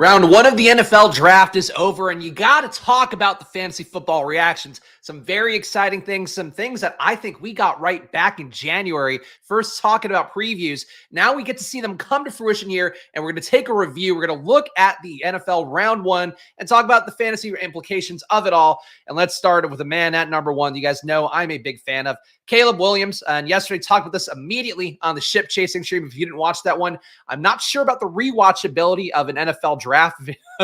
Round one of the NFL draft is over, and you got to talk about the fantasy football reactions. Some very exciting things, some things that I think we got right back in January. First, talking about previews. Now we get to see them come to fruition here, and we're going to take a review. We're going to look at the NFL round one and talk about the fantasy implications of it all. And let's start with a man at number one. You guys know I'm a big fan of Caleb Williams. And yesterday, talked about this immediately on the ship chasing stream. If you didn't watch that one, I'm not sure about the rewatchability of an NFL draft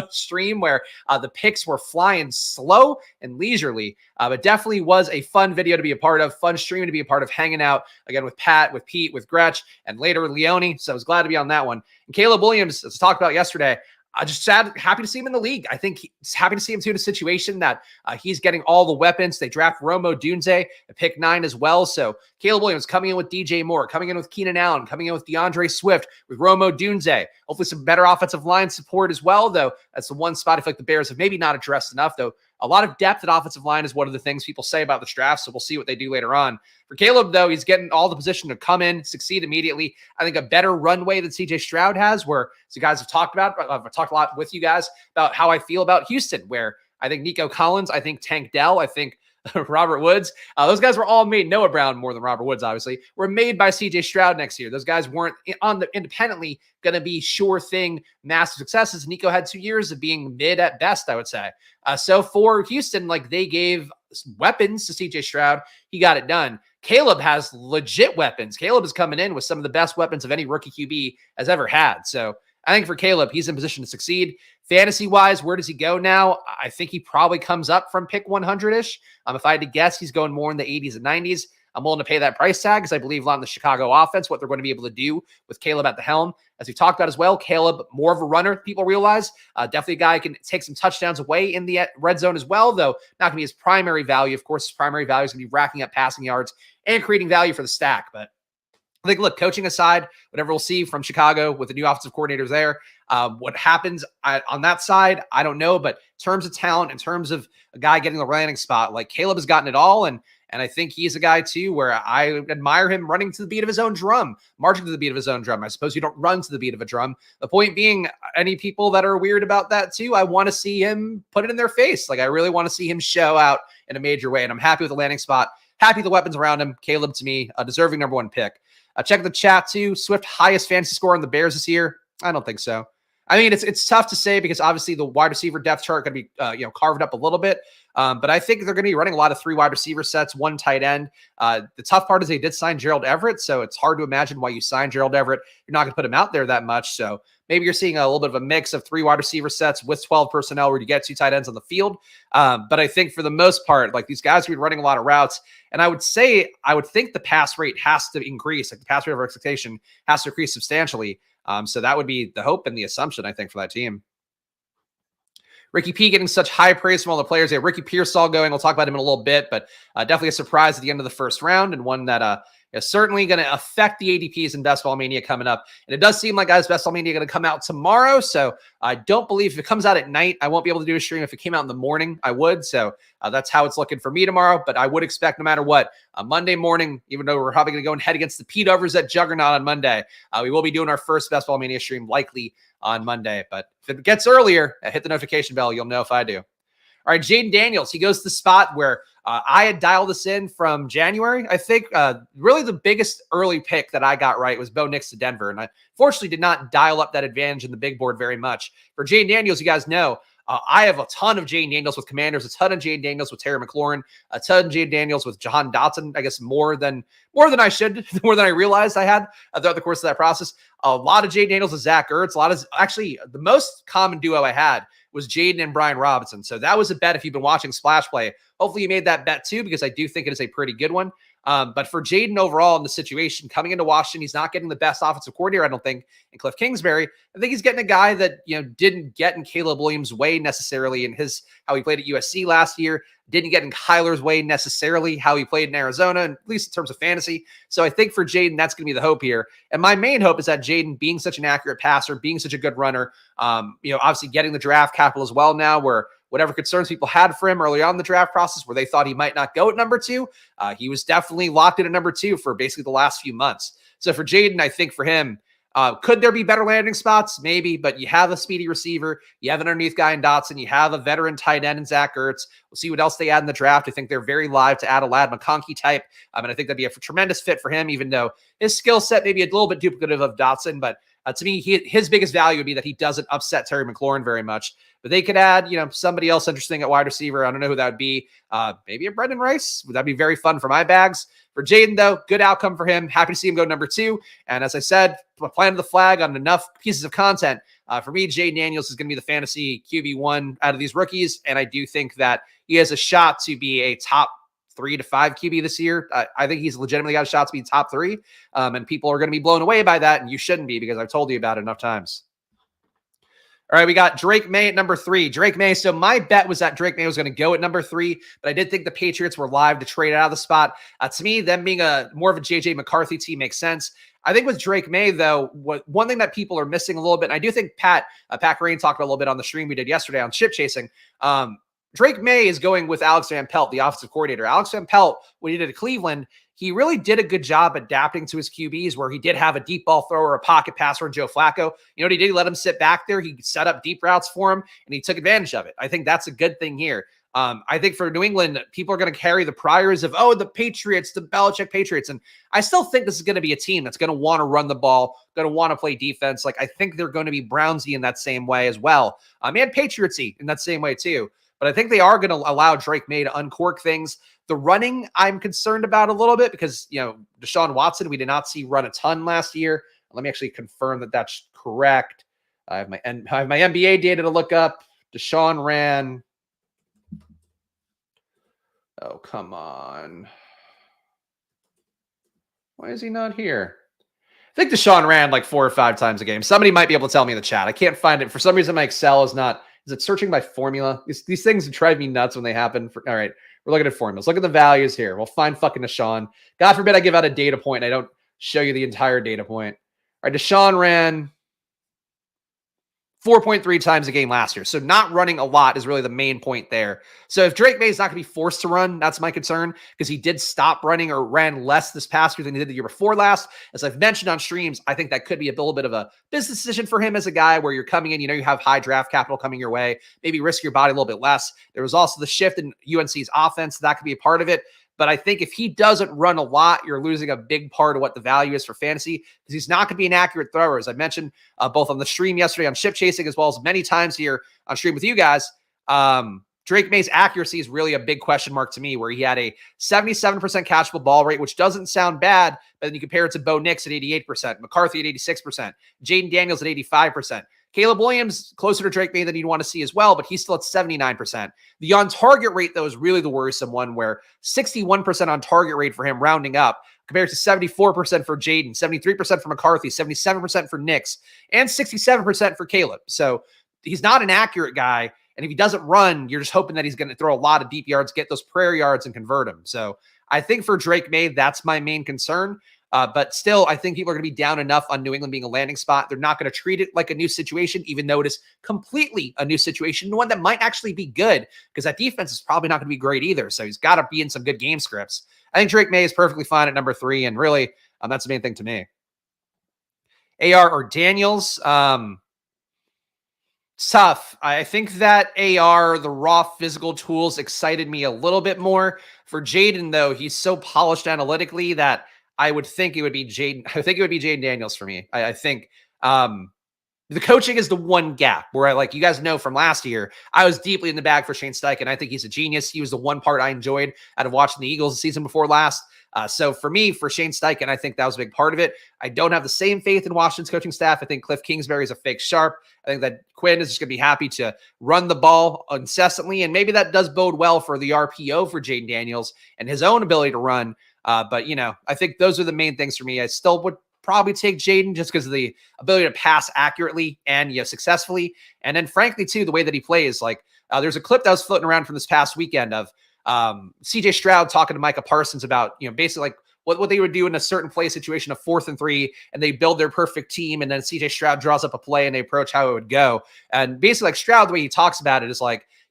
stream where the picks were flying slow and leisurely, but definitely was a fun video to be a part of, fun stream to be a part of, hanging out again with Pat, with Pete, with Gretch, and later Leone. So I was glad to be on that one. And Caleb Williams, as talked about yesterday, happy to see him in the league. I think he's happy to see him too in a situation that he's getting all the weapons. They draft Romo Dunze at pick 9 as well. So Caleb Williams coming in with DJ Moore, coming in with Keenan Allen, coming in with DeAndre Swift, with Romo Dunze. Hopefully some better offensive line support as well, though. That's the one spot I feel like the Bears have maybe not addressed enough, though. A lot of depth at offensive line is one of the things people say about this draft, so we'll see what they do later on. For Caleb, though, he's getting all the position to come in, succeed immediately. I think a better runway than CJ Stroud has, where, as you guys have talked about, I've talked a lot with you guys about how I feel about Houston, where I think Nico Collins, I think Tank Dell, I think Robert Woods, those guys were all made, Noah Brown more than Robert Woods, obviously, were made by CJ Stroud next year. Those guys weren't independently going to be sure thing, massive successes. Nico had 2 years of being mid at best, I would say. So for Houston, like, they gave weapons to CJ Stroud. He got it done. Caleb has legit weapons. Caleb is coming in with some of the best weapons of any rookie QB has ever had. So I think for Caleb, he's in position to succeed. Fantasy-wise, where does he go now? I think he probably comes up from pick 100-ish. If I had to guess, he's going more in the 80s and 90s. I'm willing to pay that price tag because I believe a lot in the Chicago offense, what they're going to be able to do with Caleb at the helm. As we've talked about as well, Caleb, more of a runner, people realize. Definitely a guy who can take some touchdowns away in the red zone as well, though not going to be his primary value. Of course, his primary value is going to be racking up passing yards and creating value for the stack. But I think, look, coaching aside, whatever we'll see from Chicago with the new offensive coordinators there, what happens on that side, I don't know. But in terms of talent, in terms of a guy getting the landing spot, like, Caleb has gotten it all. And I think he's a guy, too, where I admire him running to the beat of his own drum, marching to the beat of his own drum. I suppose you don't run to the beat of a drum. The point being, any people that are weird about that, too, I want to see him put it in their face. Like, I really want to see him show out in a major way. And I'm happy with the landing spot, happy with the weapons around him. Caleb, to me, a deserving number one pick. Check the chat, too. Swift, highest fantasy score on the Bears this year? I don't think so. I mean, it's tough to say because obviously the wide receiver depth chart going to be carved up a little bit. But I think they're going to be running a lot of 3 wide receiver sets, 1 tight end. The tough part is they did sign Gerald Everett, so it's hard to imagine why you signed Gerald Everett. You're not going to put him out there that much. So maybe you're seeing a little bit of a mix of 3 wide receiver sets with 12 personnel where you get 2 tight ends on the field. But I think for the most part, like, these guys will be running a lot of routes. And I would think the pass rate has to increase. Like, the pass rate over expectation has to increase substantially. So that would be the hope and the assumption, I think, for that team. Ricky P getting such high praise from all the players. Yeah, Ricky Pearsall going. We'll talk about him in a little bit, but definitely a surprise at the end of the first round, and one that is certainly going to affect the ADPs in Best Ball Mania coming up. And it does seem like, guys, Best Ball Mania going to come out tomorrow, so I don't believe if it comes out at night, I won't be able to do a stream. If it came out in the morning, I would. So that's how it's looking for me tomorrow. But I would expect, no matter what, Monday morning, even though we're probably going to go and head against the Pete Overs at Juggernaut on Monday, we will be doing our first Best Ball Mania stream likely on Monday. But if it gets earlier, hit the notification bell. You'll know if I do. All right, Jaden Daniels, he goes to the spot where I had dialed this in from January. I think really the biggest early pick that I got right was Bo Nix to Denver. And I fortunately did not dial up that advantage in the big board very much. For Jaden Daniels, you guys know, I have a ton of Jaden Daniels with Commanders, a ton of Jaden Daniels with Terry McLaurin, a ton of Jaden Daniels with Jahan Dotson, I guess more than I should, more than I realized I had throughout the course of that process. A lot of Jaden Daniels with Zach Ertz, actually the most common duo I had was Jaden and Brian Robinson. So that was a bet if you've been watching Splash Play. Hopefully you made that bet too, because I do think it is a pretty good one. But for Jaden overall in the situation, coming into Washington, he's not getting the best offensive coordinator, I don't think, in Cliff Kingsbury. I think he's getting a guy that, didn't get in Caleb Williams' way necessarily in how he played at USC last year, didn't get in Kyler's way necessarily how he played in Arizona, at least in terms of fantasy. So I think for Jaden, that's going to be the hope here. And my main hope is that Jaden, being such an accurate passer, being such a good runner, obviously getting the draft capital as well now, where whatever concerns people had for him early on in the draft process, where they thought he might not go at number 2, he was definitely locked in at number 2 for basically the last few months. So for Jaden, I think for him, Could there be better landing spots? Maybe, but you have a speedy receiver. You have an underneath guy in Dotson. You have a veteran tight end in Zach Ertz. We'll see what else they add in the draft. I think they're very live to add a Ladd McConkey type. And I think that'd be a tremendous fit for him, even though his skill set may be a little bit duplicative of Dotson. But to me, his biggest value would be that he doesn't upset Terry McLaurin very much. But they could add, somebody else interesting at wide receiver. I don't know who that would be. Maybe a Brendan Rice. That'd be very fun for my bags. For Jaden, though, good outcome for him. Happy to see him go number 2. And as I said, planted the flag on enough pieces of content. For me, Jaden Daniels is going to be the fantasy QB1 out of these rookies. And I do think that he has a shot to be a top 3 to 5 QB this year. I think he's legitimately got a shot to be top 3. And people are going to be blown away by that. And you shouldn't be, because I've told you about it enough times. All right, we got Drake May at number 3. Drake May. So my bet was that Drake May was going to go at number 3, but I did think the Patriots were live to trade out of the spot. To me, them being more of a J.J. McCarthy team makes sense. I think with Drake May, though, one thing that people are missing a little bit, and I do think Pat Green talked about a little bit on the stream we did yesterday on ship chasing. Drake May is going with Alex Van Pelt, the offensive coordinator. Alex Van Pelt, when he did at Cleveland, he really did a good job adapting to his QBs, where he did have a deep ball thrower, a pocket passer, and Joe Flacco. You know what he did? He let him sit back there. He set up deep routes for him, and he took advantage of it. I think that's a good thing here. I think for New England, people are going to carry the priors of, the Patriots, the Belichick Patriots. And I still think this is going to be a team that's going to want to run the ball, going to want to play defense. Like, I think they're going to be Brownsy in that same way as well. And Patriotsy in that same way too. But I think they are going to allow Drake May to uncork things. The running, I'm concerned about a little bit because, Deshaun Watson, we did not see run a ton last year. Let me actually confirm that that's correct. I have my NBA data to look up. Deshaun ran. Oh, come on. Why is he not here? I think Deshaun ran like 4 or 5 times a game. Somebody might be able to tell me in the chat. I can't find it. For some reason, my Excel is not. Is it searching by formula? These things drive me nuts when they happen. All right, we're looking at formulas. Look at the values here. We'll find fucking Deshaun. God forbid I give out a data point and I don't show you the entire data point. All right, Deshaun ran 4.3 times a game last year. So not running a lot is really the main point there. So if Drake May is not going to be forced to run, that's my concern, because he did stop running or ran less this past year than he did the year before last. As I've mentioned on streams, I think that could be a little bit of a business decision for him as a guy where you're coming in, you have high draft capital coming your way, maybe risk your body a little bit less. There was also the shift in UNC's offense. That could be a part of it. But I think if he doesn't run a lot, you're losing a big part of what the value is for fantasy, because he's not going to be an accurate thrower. As I mentioned, both on the stream yesterday on ship chasing, as well as many times here on stream with you guys, Drake May's accuracy is really a big question mark to me, where he had a 77% catchable ball rate, which doesn't sound bad, but then you compare it to Bo Nix at 88%, McCarthy at 86%, Jaden Daniels at 85%. Caleb Williams, closer to Drake May than you'd want to see as well, but he's still at 79%. The on-target rate, though, is really the worrisome one, where 61% on-target rate for him, rounding up, compared to 74% for Jaden, 73% for McCarthy, 77% for Nix, and 67% for Caleb. So he's not an accurate guy, and if he doesn't run, you're just hoping that he's going to throw a lot of deep yards, get those prayer yards, and convert them. So I think for Drake May, that's my main concern. But still, I think people are going to be down enough on New England being a landing spot. They're not going to treat it like a new situation, even though it is completely a new situation, one that might actually be good, because that defense is probably not going to be great either. So he's got to be in some good game scripts. I think Drake May is perfectly fine at number 3, and really, that's the main thing to me. AR or Daniels, tough. I think that AR, the raw physical tools, excited me a little bit more. For Jaden, though, he's so polished analytically that I would think it would be Jaden. I think it would be Jaden Daniels for me. I think the coaching is the one gap where you guys know from last year, I was deeply in the bag for Shane Steichen. I think he's a genius. He was the one part I enjoyed out of watching the Eagles the season before last. So for me, for Shane Steichen, I think that was a big part of it. I don't have the same faith in Washington's coaching staff. I think Cliff Kingsbury is a fake sharp. I think that Quinn is just going to be happy to run the ball incessantly. And maybe that does bode well for the RPO for Jaden Daniels and his own ability to run. But, I think those are the main things for me. I still would probably take Jaden just because of the ability to pass accurately and, successfully. And then frankly, too, the way that he plays, there's a clip that was floating around from this past weekend of CJ Stroud talking to Micah Parsons about, basically what they would do in a certain play situation of 4th and 3, and they build their perfect team. And then CJ Stroud draws up a play and they approach how it would go. And basically Stroud, the way he talks about it is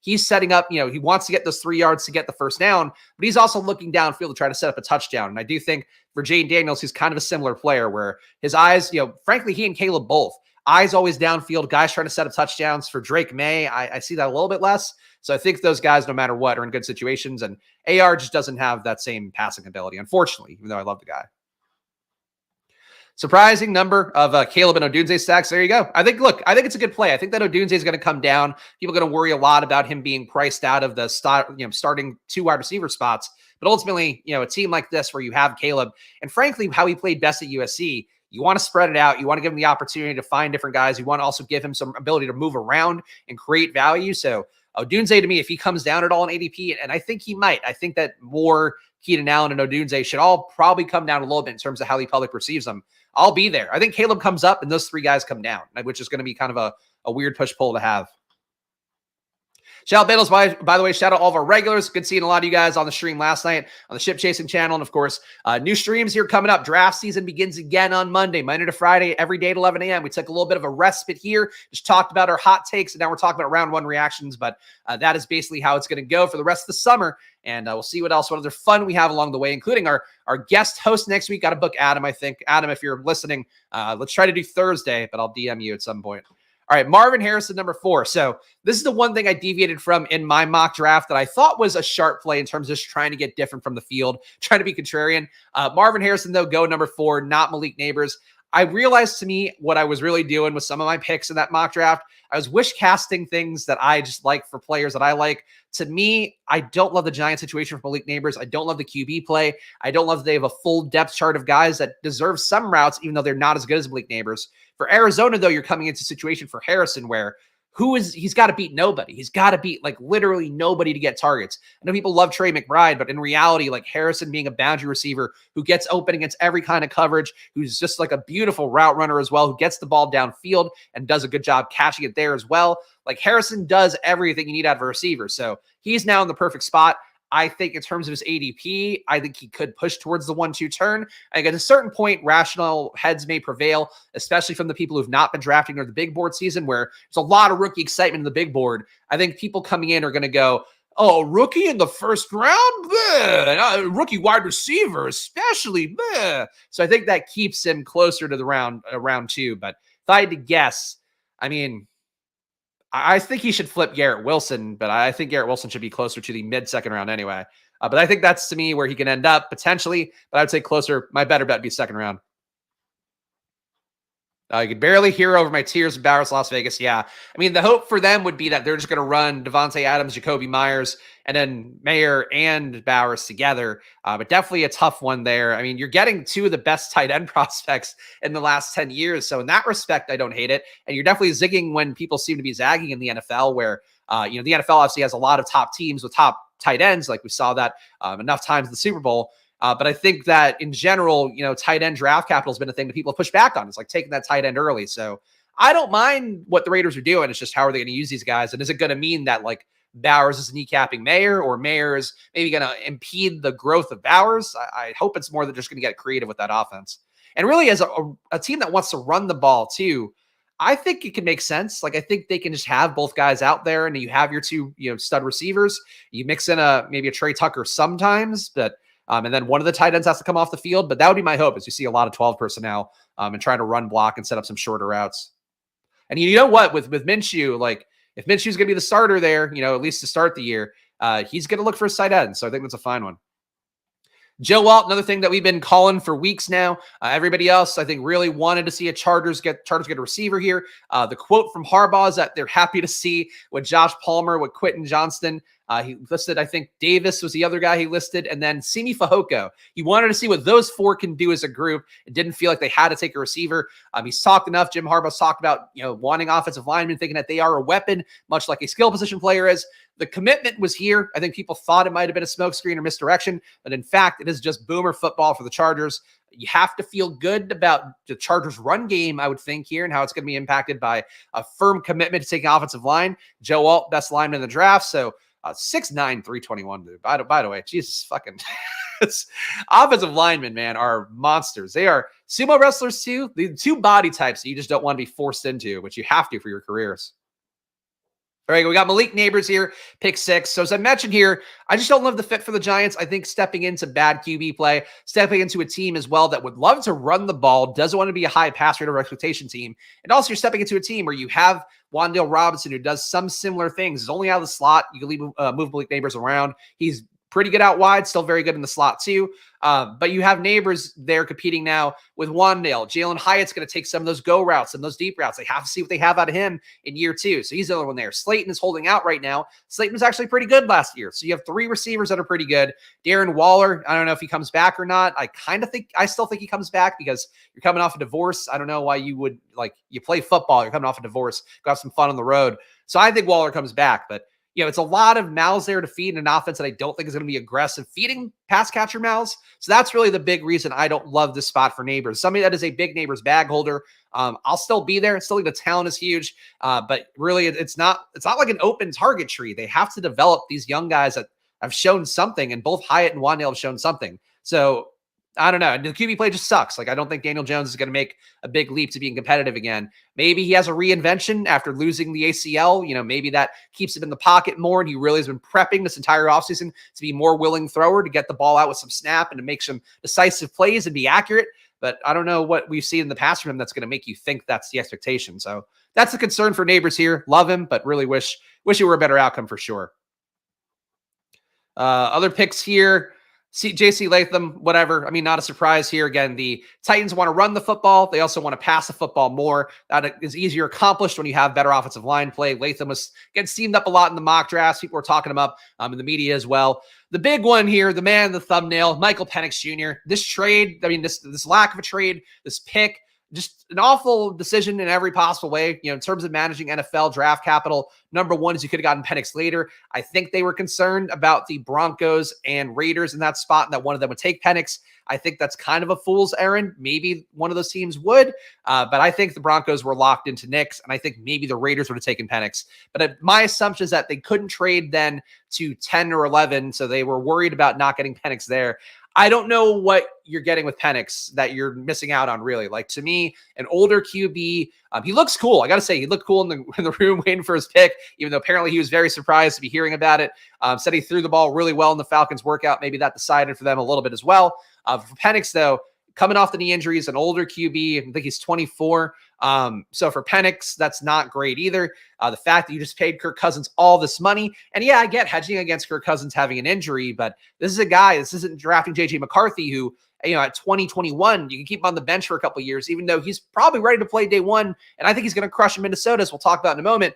he's setting up, he wants to get those 3 yards to get the first down, but he's also looking downfield to try to set up a touchdown. And I do think for Jane Daniels, he's kind of a similar player where his eyes, frankly, he and Caleb both, eyes always downfield, guys trying to set up touchdowns. For Drake May, I see that a little bit less. So I think those guys, no matter what, are in good situations. And AR just doesn't have that same passing ability, unfortunately, even though I love the guy. Surprising number of Caleb and Odunze stacks. There you go. I think it's a good play. I think that Odunze is going to come down. People are going to worry a lot about him being priced out of the starting 2 wide receiver spots. But ultimately, a team like this where you have Caleb, and frankly, how he played best at USC, you want to spread it out. You want to give him the opportunity to find different guys. You want to also give him some ability to move around and create value. So Odunze, to me, if he comes down at all in ADP, and I think he might, I think that more Keenan Allen and Odunze should all probably come down a little bit in terms of how the public perceives them. I'll be there. I think Caleb comes up and those 3 guys come down, which is going to be kind of a weird push-pull to have. Shout out Battles, by the way, shout out all of our regulars. Good seeing a lot of you guys on the stream last night on the Ship Chasing channel. And of course, new streams here coming up. Draft season begins again on Monday to Friday, every day at 11 a.m. We took a little bit of a respite here, just talked about our hot takes, and now we're talking about round 1 reactions. But that is basically how it's going to go for the rest of the summer. And we'll see what other fun we have along the way, including our guest host next week. Got to book Adam, I think. Adam, if you're listening, let's try to do Thursday, but I'll DM you at some point. All right, Marvin Harrison, number 4. So this is the one thing I deviated from in my mock draft that I thought was a sharp play in terms of just trying to get different from the field, trying to be contrarian. Marvin Harrison, though, go number 4, not Malik Neighbors. I realized to me what I was really doing with some of my picks in that mock draft. I was wish casting things that I just like for players that I like. To me, I don't love the Giant situation for Malik Neighbors. I don't love the QB play. I don't love that they have a full depth chart of guys that deserve some routes, even though they're not as good as Malik Neighbors. For Arizona, though, you're coming into a situation for Harrison where he's got to beat nobody. He's got to beat literally nobody to get targets. I know people love Trey McBride, but in reality, Harrison being a boundary receiver who gets open against every kind of coverage, who's just a beautiful route runner as well, who gets the ball downfield and does a good job catching it there as well. Harrison does everything you need out of a receiver. So he's now in the perfect spot. I think in terms of his ADP, I think he could push towards the 1-2 turn. I think at a certain point, rational heads may prevail, especially from the people who've not been drafting during the big board season, where there's a lot of rookie excitement in the big board. I think people coming in are going to go, oh, rookie in the first round? Bleh. Rookie wide receiver, especially. Bleh. So I think that keeps him closer to the round 2. But if I had to guess, I think he should flip Garrett Wilson, but I think Garrett Wilson should be closer to the mid-second round anyway. But I think that's, to me, where he can end up potentially. But I would say closer. My better bet would be second round. You could barely hear over my tears of Bowers, Las Vegas. Yeah. The hope for them would be that they're just going to run Devontae Adams, Jacoby Myers, and then Mayer and Bowers together. But definitely a tough one there. You're getting 2 of the best tight end prospects in the last 10 years. So in that respect, I don't hate it. And you're definitely zigging when people seem to be zagging in the NFL, where, the NFL obviously has a lot of top teams with top tight ends. We saw that enough times in the Super Bowl. But I think that in general, tight end draft capital has been a thing that people have pushed back on. It's taking that tight end early. So I don't mind what the Raiders are doing. It's just how are they going to use these guys? And is it going to mean that Bowers is kneecapping Mayer, or Mayer is maybe going to impede the growth of Bowers? I hope it's more that they're just going to get creative with that offense. And really, as a team that wants to run the ball too, I think it can make sense. I think they can just have both guys out there, and you have your 2, stud receivers. You mix in maybe a Trey Tucker sometimes, but and then one of the tight ends has to come off the field. But that would be my hope, is you see a lot of 12 personnel and trying to run block and set up some shorter routes. And you know what, with Minshew, if Minshew's going to be the starter there, at least to start the year, he's going to look for a tight end. So I think that's a fine one. Joe Walt, another thing that we've been calling for weeks now. Everybody else, I think, really wanted to see Chargers get a receiver here. The quote from Harbaugh is that they're happy to see what Josh Palmer, what Quentin Johnston. He listed, I think Davis was the other guy he listed, and then Simi Fehoko. He wanted to see what those 4 can do as a group. It didn't feel like they had to take a receiver. He's talked enough. Jim Harbaugh's talked about wanting offensive linemen, thinking that they are a weapon, much like a skill position player is. The commitment was here. I think people thought it might have been a smokescreen or misdirection, but in fact, it is just boomer football for the Chargers. You have to feel good about the Chargers' run game, I would think, here, and how it's going to be impacted by a firm commitment to taking offensive line. Joe Walt, best lineman in the draft, so 6'9", 321, dude. By the way, Jesus fucking offensive linemen, man, are monsters. They are sumo wrestlers too. The 2 body types that you just don't want to be forced into, which you have to for your careers. All right, we got Malik Neighbors here, pick 6. So as I mentioned here, I just don't love the fit for the Giants. I think stepping into bad QB play, stepping into a team as well that would love to run the ball, doesn't want to be a high pass rate or expectation team. And also you're stepping into a team where you have Wan'Dale Robinson who does some similar things. He's only out of the slot. You can move Malik Neighbors around. He's pretty good out wide, still very good in the slot too. But you have Neighbors there competing now with Wan'Dale. Jalen Hyatt's going to take some of those go routes and those deep routes. They have to see what they have out of him in year 2. So he's the other one there. Slayton is holding out right now. Slayton was actually pretty good last year. So you have 3 receivers that are pretty good. Darren Waller, I don't know if he comes back or not. I still think he comes back because you're coming off a divorce. I don't know why you would, you play football, you're coming off a divorce, go have some fun on the road. So I think Waller comes back, but it's a lot of mouths there to feed in an offense that I don't think is going to be aggressive feeding pass catcher mouths. So that's really the big reason I don't love this spot for Neighbors. Somebody that is a big Neighbors bag holder. I'll still be there. Still think the talent is huge, but really it's not like an open target tree. They have to develop these young guys that have shown something, and both Hyatt and Wan'Dale have shown something. So I don't know. The QB play just sucks. I don't think Daniel Jones is going to make a big leap to being competitive again. Maybe he has a reinvention after losing the ACL. Maybe that keeps him in the pocket more, and he really has been prepping this entire offseason to be more willing thrower, to get the ball out with some snap and to make some decisive plays and be accurate. But I don't know what we've seen in the past from him that's going to make you think that's the expectation. So that's the concern for Neighbors here. Love him, but really wish it were a better outcome for sure. Other picks here. JC Latham, whatever. Not a surprise here. Again, the Titans want to run the football. They also want to pass the football more. That is easier accomplished when you have better offensive line play. Latham was getting steamed up a lot in the mock drafts. People were talking him up in the media as well. The big one here, the man in the thumbnail, Michael Penix Jr. This trade, this lack of a trade, this pick, just an awful decision in every possible way. In terms of managing NFL draft capital, number one is you could have gotten Penix later. I think they were concerned about the Broncos and Raiders in that spot, and that one of them would take Penix. I think that's kind of a fool's errand. Maybe one of those teams would, but I think the Broncos were locked into Nix, and I think maybe the Raiders would have taken Penix. But my assumption is that they couldn't trade then to 10 or 11, so they were worried about not getting Penix there. I don't know what you're getting with Penix that you're missing out on, really. To me, an older QB, he looks cool. I got to say, he looked cool in the room waiting for his pick, even though apparently he was very surprised to be hearing about it. Said he threw the ball really well in the Falcons workout. Maybe that decided for them a little bit as well. For Penix, though, coming off the knee injuries, an older QB, I think he's 24. So for Penix, that's not great either. The fact that you just paid Kirk Cousins all this money, and yeah, I get hedging against Kirk Cousins having an injury, but this isn't drafting JJ McCarthy, who, at 2021, you can keep him on the bench for a couple of years, even though he's probably ready to play day one. And I think he's going to crush in Minnesota, as we'll talk about in a moment.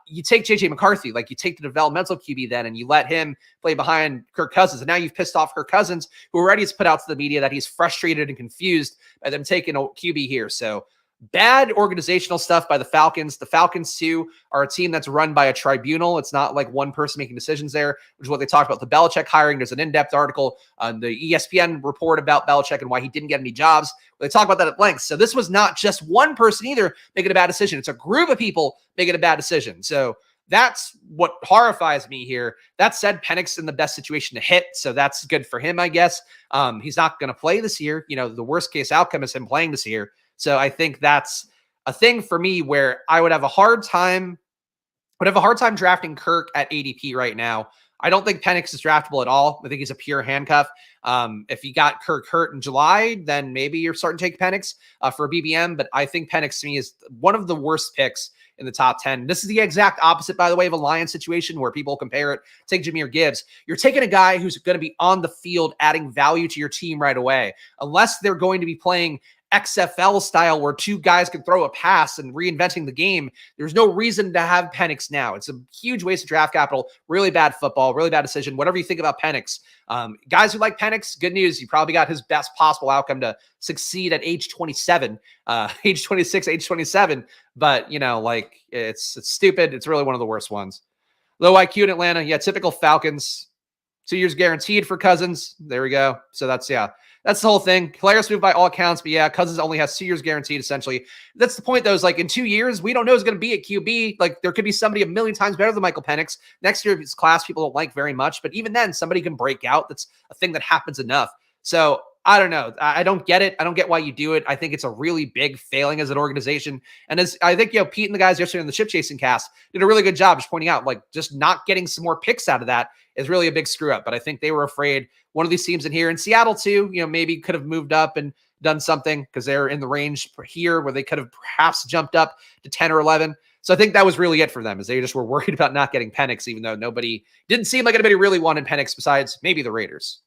You take JJ McCarthy, you take the developmental QB then, and you let him play behind Kirk Cousins. And now you've pissed off Kirk Cousins, who already has put out to the media that he's frustrated and confused by them taking a QB here. So bad organizational stuff by the Falcons. The Falcons, too, are a team that's run by a tribunal. It's not like one person making decisions there, which is what they talked about the Belichick hiring. There's an in-depth article on the ESPN report about Belichick and why he didn't get any jobs. They talk about that at length. So this was not just one person either making a bad decision. It's a group of people making a bad decision. So that's what horrifies me here. That said, Penix in the best situation to hit, so that's good for him, I guess. He's not going to play this year. The worst case outcome is him playing this year. So I think that's a thing for me where I would have a hard time drafting Kirk at ADP right now. I don't think Penix is draftable at all. I think he's a pure handcuff. If you got Kirk hurt in July, then maybe you're starting to take Penix for a BBM. But I think Penix to me is one of the worst picks in the top 10. This is the exact opposite, by the way, of a Lions situation where people compare it. Take Jahmyr Gibbs. You're taking a guy who's going to be on the field adding value to your team right away. Unless they're going to be playing XFL style where two guys can throw a pass and reinventing the game, there's no reason to have Penix now. It's a huge waste of draft capital, really bad football, really bad decision, whatever you think about Penix. Guys who like Penix, good news. You probably got his best possible outcome to succeed at age 27, age 26, age 27. But, it's stupid. It's really one of the worst ones. Low IQ in Atlanta. Yeah, typical Falcons. 2 years guaranteed for Cousins. There we go. So that's the whole thing. Hilarious move by all accounts, but yeah, Cousins only has 2 years guaranteed, essentially. That's the point, though, is in 2 years, we don't know who's going to be at QB. There could be somebody a million times better than Michael Penix. Next year, his class people don't like very much, but even then, somebody can break out. That's a thing that happens enough. So I don't know. I don't get it. I don't get why you do it. I think it's a really big failing as an organization. And as I think, Pete and the guys yesterday in the chip chasing cast did a really good job just pointing out, like, just not getting some more picks out of that is really a big screw up. But I think they were afraid one of these teams in here, in Seattle too, maybe could have moved up and done something because they're in the range here where they could have perhaps jumped up to 10 or 11. So I think that was really it for them, is they just were worried about not getting Penix, even though didn't seem like anybody really wanted Penix besides maybe the Raiders.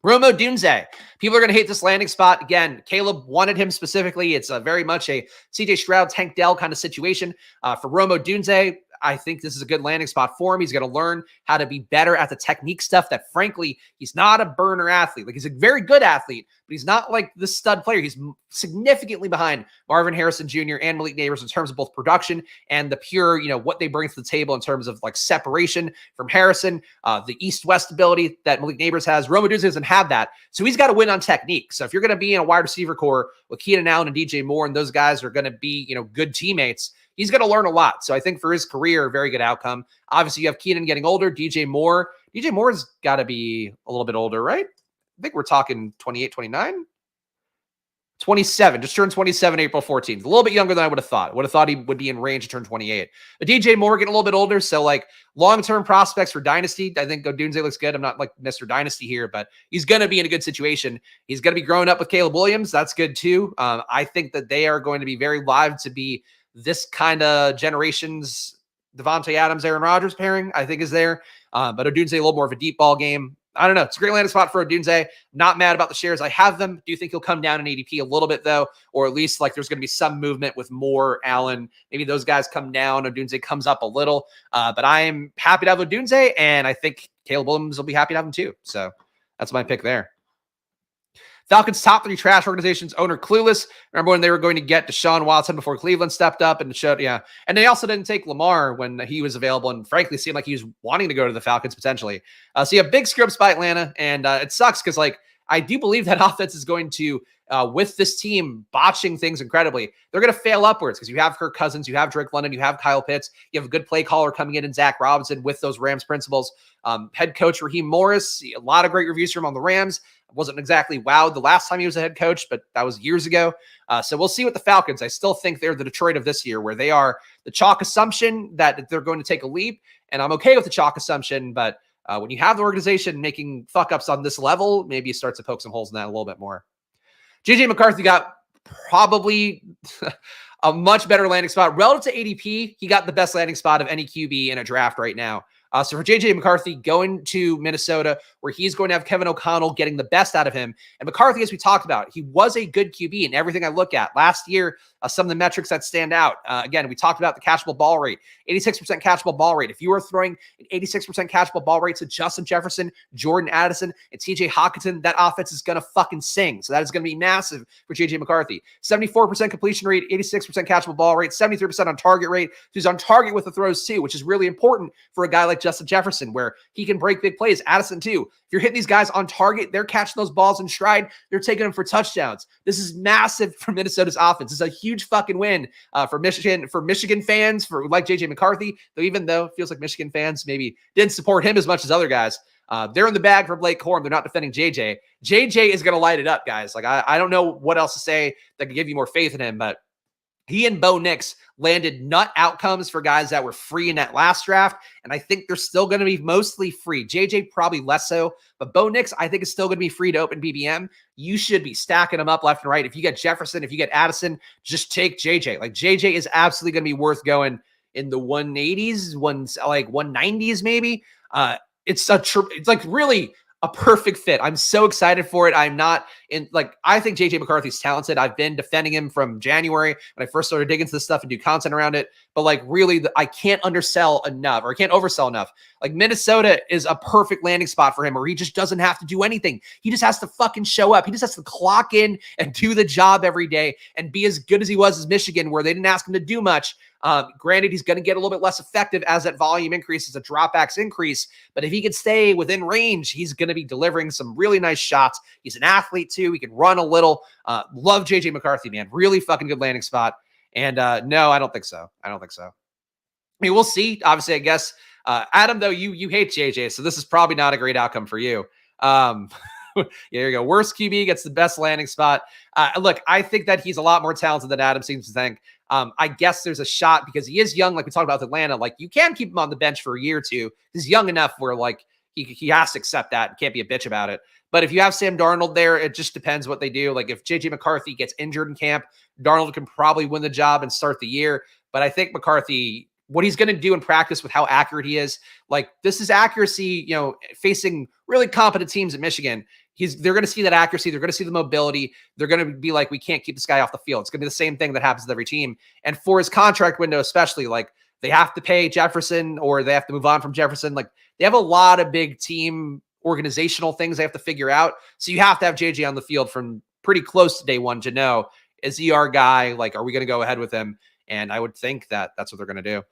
Rome Odunze. People are going to hate this landing spot. Again, Caleb wanted him specifically. It's very much a CJ Stroud, Tank Dell kind of situation. For Rome Odunze, I think this is a good landing spot for him. He's going to learn how to be better at the technique stuff that, frankly, he's not a burner athlete. Like, he's a very good athlete, but he's not like the stud player. He's significantly behind Marvin Harrison Jr. and Malik Neighbors in terms of both production and the pure, what they bring to the table in terms of like separation from Harrison, the east-west ability that Malik Neighbors has. Rome Odunze doesn't have that. So he's got to win on technique. So if you're going to be in a wide receiver core with Keenan Allen and DJ Moore, and those guys are going to be, good teammates, he's going to learn a lot. So I think for his career, very good outcome. Obviously, you have Keenan getting older. DJ Moore's got to be a little bit older, right? I think we're talking 28, 29. 27, just turned 27 April 14th. A little bit younger than I would have thought. Would have thought he would be in range to turn 28. But DJ Moore getting a little bit older, so like long-term prospects for Dynasty, I think Odunze looks good. I'm not like Mr. Dynasty here, but he's going to be in a good situation. He's going to be growing up with Caleb Williams. That's good too. I think that they are going to be very live to be this kind of generation's Devontae Adams, Aaron Rodgers pairing, I think is there. But Odunze a little more of a deep ball game. I don't know. It's a great landing spot for Odunze. Not mad about the shares. I have them. Do you think he'll come down in ADP a little bit, though? Or at least like there's going to be some movement with Moore, Allen. Maybe those guys come down. Odunze comes up a little. But I am happy to have Odunze, and I think Caleb Williams will be happy to have him too. So that's my pick there. Falcons' top 3 trash organizations, owner clueless. Remember when they were going to get Deshaun Watson before Cleveland stepped up and showed, yeah. And they also didn't take Lamar when he was available, and frankly seemed like he was wanting to go to the Falcons potentially. So you have big screw-ups by Atlanta, and it sucks because like I do believe that offense is going to, with this team botching things incredibly, they're going to fail upwards because you have Kirk Cousins, you have Drake London, you have Kyle Pitts, you have a good play caller coming in Zach Robinson with those Rams principles. Head coach Raheem Morris, a lot of great reviews from him on the Rams. Wasn't exactly wowed the last time he was a head coach, but that was years ago. So we'll see with the Falcons. I still think they're the Detroit of this year, where they are the chalk assumption that they're going to take a leap. And I'm okay with the chalk assumption, but when you have the organization making fuck-ups on this level, maybe you start to poke some holes in that a little bit more. JJ McCarthy got probably a much better landing spot. Relative to ADP, he got the best landing spot of any QB in a draft right now. So for JJ McCarthy going to Minnesota, where he's going to have Kevin O'Connell getting the best out of him. And McCarthy, as we talked about, he was a good QB in everything I look at. Last year, some of the metrics that stand out. Again, we talked about the catchable ball rate, 86% catchable ball rate. If you are throwing an 86% catchable ball rate to Justin Jefferson, Jordan Addison, and TJ Hockenson, that offense is going to fucking sing. So that is going to be massive for JJ McCarthy. 74% completion rate, 86% catchable ball rate, 73% on target rate. So he's on target with the throws too, which is really important for a guy like Justin Jefferson, where he can break big plays. Addison too. If you're hitting these guys on target, they're catching those balls in stride. They're taking them for touchdowns. This is massive for Minnesota's offense. This is a huge fucking win for Michigan fans, for like JJ McCarthy, even though it feels like Michigan fans maybe didn't support him as much as other guys. They're in the bag for Blake Corum. They're not defending JJ. JJ is going to light it up, guys. Like I don't know what else to say that could give you more faith in him, but he and Bo Nix landed nut outcomes for guys that were free in that last draft, and I think they're still going to be mostly free. JJ probably less so, but Bo Nix I think is still going to be free to open BBM. You should be stacking them up left and right. If you get Jefferson, if you get Addison, just take JJ. Like JJ is absolutely going to be worth going in the 180s, like 190s maybe. It's like really a perfect fit. I'm so excited for it. I'm not in I think JJ McCarthy's talented. I've been defending him from January when I first started digging into this stuff and do content around it. But really, I can't undersell enough, or I can't oversell enough. Minnesota is a perfect landing spot for him, where he just doesn't have to do anything. He just has to fucking show up. He just has to clock in and do the job every day and be as good as he was as Michigan, where they didn't ask him to do much. Granted, he's going to get a little bit less effective as that volume increases, the dropbacks increase. But if he can stay within range, he's going to be delivering some really nice shots. He's an athlete too. He can run a little. Love JJ McCarthy, man. Really fucking good landing spot. And no, I don't think so. I mean, we'll see. Obviously, I guess Adam, though, you hate JJ, so this is probably not a great outcome for you. There you go. Worst QB gets the best landing spot. Look, I think that he's a lot more talented than Adam seems to think. I guess there's a shot because he is young, like we talked about with Atlanta. Like, you can keep him on the bench for a year or two. He's young enough where, like, he has to accept that and can't be a bitch about it. But if you have Sam Darnold there, it just depends what they do. Like, if JJ McCarthy gets injured in camp, Darnold can probably win the job and start the year. But I think McCarthy, what he's going to do in practice with how accurate he is, like, this is accuracy, facing really competent teams at Michigan. They're going to see that accuracy. They're going to see the mobility. They're going to be like, we can't keep this guy off the field. It's going to be the same thing that happens with every team. And for his contract window, especially, like, they have to pay Jefferson or they have to move on from Jefferson. Like, they have a lot of big team organizational things they have to figure out. So you have to have JJ on the field from pretty close to day one to know, is he our guy? Like, are we going to go ahead with him? And I would think that that's what they're going to do.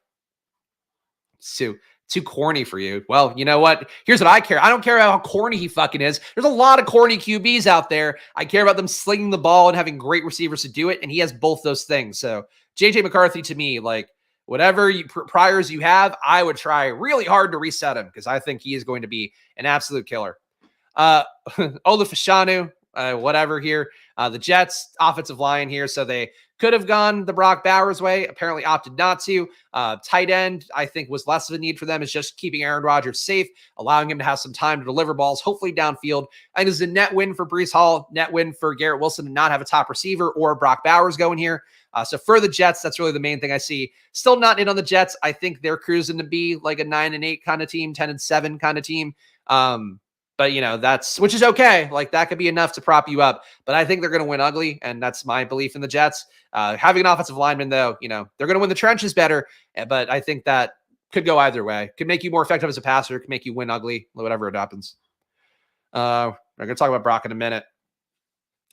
So too corny for you. Well, you know what? Here's what I care. I don't care how corny he fucking is. There's a lot of corny QBs out there. I care about them slinging the ball and having great receivers to do it. And he has both those things. So JJ McCarthy, to me, like, whatever priors you have, I would try really hard to reset him because I think he is going to be an absolute killer. Ola Fashanu, whatever here. The Jets offensive line here. So they could have gone the Brock Bowers way, apparently opted not to. Tight end, I think, was less of a need for them. Is just keeping Aaron Rodgers safe, allowing him to have some time to deliver balls, hopefully downfield. I think this is a net win for Breece Hall, net win for Garrett Wilson to not have a top receiver or Brock Bowers going here. So for the Jets, that's really the main thing I see. Still not in on the Jets. I think they're cruising to be like a 9-8 kind of team, 10-7 kind of team. But which is okay. Like, that could be enough to prop you up. But I think they're going to win ugly, and that's my belief in the Jets. Having an offensive lineman, though, they're going to win the trenches better. But I think that could go either way. Could make you more effective as a passer. Could make you win ugly. Whatever it happens. We're going to talk about Brock in a minute.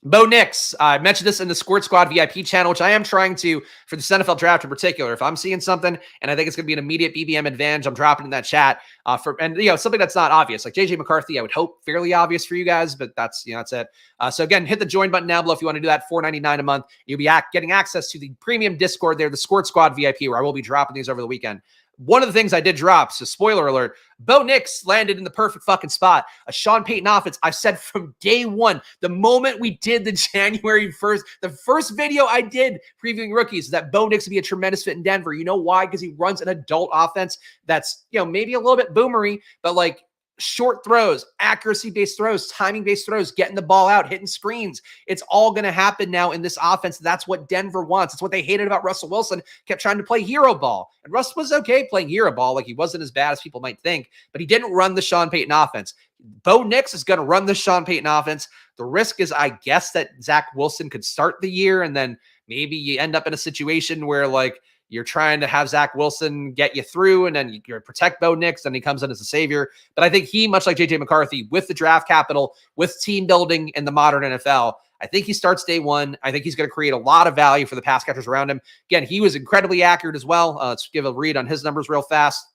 Bo Nix, I mentioned this in the Squirt Squad VIP channel, which I am trying to for the NFL draft in particular. If I'm seeing something and I think it's going to be an immediate BBM advantage, I'm dropping in that chat something that's not obvious, like JJ McCarthy. I would hope fairly obvious for you guys, but that's it. So again, hit the join button down below if you want to do that. $4.99 a month. You'll be getting access to the premium Discord there, the Squirt Squad VIP, where I will be dropping these over the weekend. One of the things I did drop, so spoiler alert, Bo Nix landed in the perfect fucking spot. A Sean Payton offense. I've said from day one, the moment we did the January 1st, the first video I did previewing rookies, that Bo Nix would be a tremendous fit in Denver. You know why? Because he runs an adult offense that's, maybe a little bit boomery, but like short throws, accuracy-based throws, timing-based throws, getting the ball out, hitting screens. It's all going to happen now in this offense. That's what Denver wants. It's what they hated about Russell Wilson. Kept trying to play hero ball. And Russ was okay playing hero ball. Like, he wasn't as bad as people might think, but he didn't run the Sean Payton offense. Bo Nix is going to run the Sean Payton offense. The risk is, I guess, that Zach Wilson could start the year, and then maybe you end up in a situation where, like, you're trying to have Zach Wilson get you through, and then you protect Bo Nix, and he comes in as a savior. But I think he, much like JJ McCarthy, with the draft capital, with team building in the modern NFL, I think he starts day one. I think he's going to create a lot of value for the pass catchers around him. Again, he was incredibly accurate as well. Let's give a read on his numbers real fast.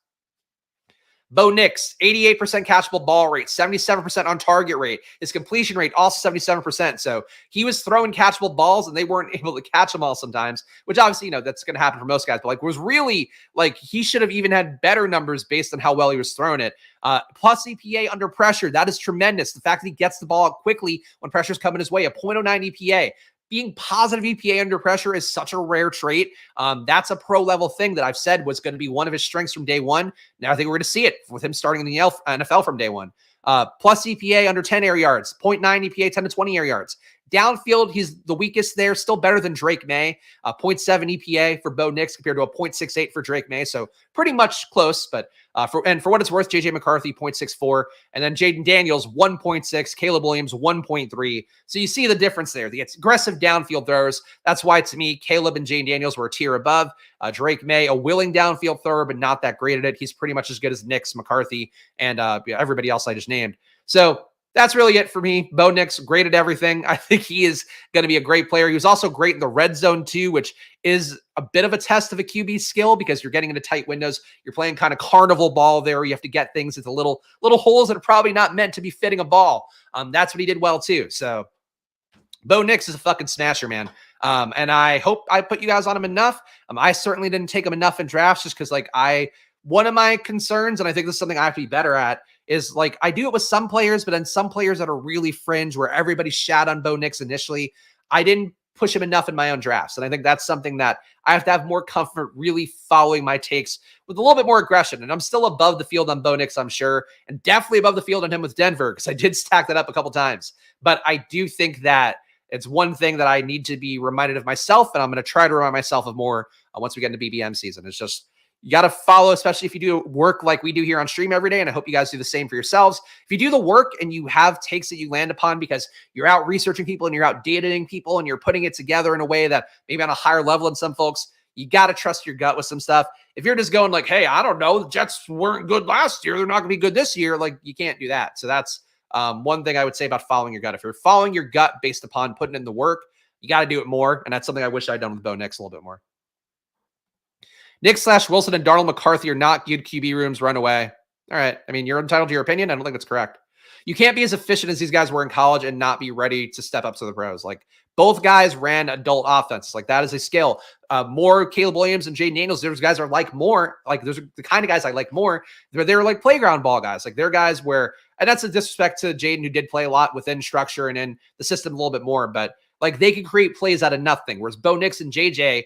Bo Nix, 88% catchable ball rate, 77% on target rate. His completion rate also 77%. So he was throwing catchable balls and they weren't able to catch them all sometimes, which obviously, that's going to happen for most guys. But like, was really like, he should have even had better numbers based on how well he was throwing it. Plus EPA under pressure. That is tremendous. The fact that he gets the ball out quickly when pressure's coming his way, a 0.09 EPA. Being positive EPA under pressure is such a rare trait. That's a pro-level thing that I've said was going to be one of his strengths from day one. Now I think we're going to see it with him starting in the NFL from day one. Plus EPA under 10 air yards, 0.9 EPA, 10 to 20 air yards. Downfield, he's the weakest there, still better than Drake May. 0.7 EPA for Bo Nix compared to a 0.68 for Drake May. So pretty much close, but for what it's worth, JJ McCarthy 0.64, and then Jaden Daniels 1.6, Caleb Williams 1.3. So you see the difference there. The aggressive downfield throws. That's why, to me, Caleb and Jaden Daniels were a tier above. Drake May, a willing downfield thrower, but not that great at it. He's pretty much as good as Nix, McCarthy, and everybody else I just named. So that's really it for me. Bo Nix, great at everything. I think he is going to be a great player. He was also great in the red zone too, which is a bit of a test of a QB skill because you're getting into tight windows. You're playing kind of carnival ball there. You have to get things into little holes that are probably not meant to be fitting a ball. That's what he did well too. So Bo Nix is a fucking smasher, man. And I hope I put you guys on him enough. I certainly didn't take him enough in drafts just because, like, I one of my concerns, and I think this is something I have to be better at, is like I do it with some players, but then some players that are really fringe where everybody shat on Bo Nix initially, I didn't push him enough in my own drafts. And I think that's something that I have to have more comfort really following my takes with a little bit more aggression. And I'm still above the field on Bo Nix, I'm sure, and definitely above the field on him with Denver because I did stack that up a couple times. But I do think that it's one thing that I need to be reminded of myself, and I'm going to try to remind myself of more once we get into BBM season. It's just, you got to follow, especially if you do work like we do here on stream every day. And I hope you guys do the same for yourselves. If you do the work and you have takes that you land upon because you're out researching people and you're out dating people and you're putting it together in a way that maybe on a higher level than some folks, you got to trust your gut with some stuff. If you're just going like, hey, I don't know, the Jets weren't good last year, they're not going to be good this year. Like, you can't do that. So that's one thing I would say about following your gut. If you're following your gut based upon putting in the work, you got to do it more. And that's something I wish I'd done with Bo Nix a little bit more. Nick/Wilson and Darnell McCarthy are not good QB rooms. Run away. All right. I mean, you're entitled to your opinion. I don't think that's correct. You can't be as efficient as these guys were in college and not be ready to step up to the pros. Like, both guys ran adult offenses. Like, that is a skill. More Caleb Williams and Jaden Daniels. Those guys are like more. Like, those are the kind of guys I like more. They're like playground ball guys. Like, they're guys where, and that's a disrespect to Jaden, who did play a lot within structure and in the system a little bit more, but like, they can create plays out of nothing. Whereas Bo Nix and JJ,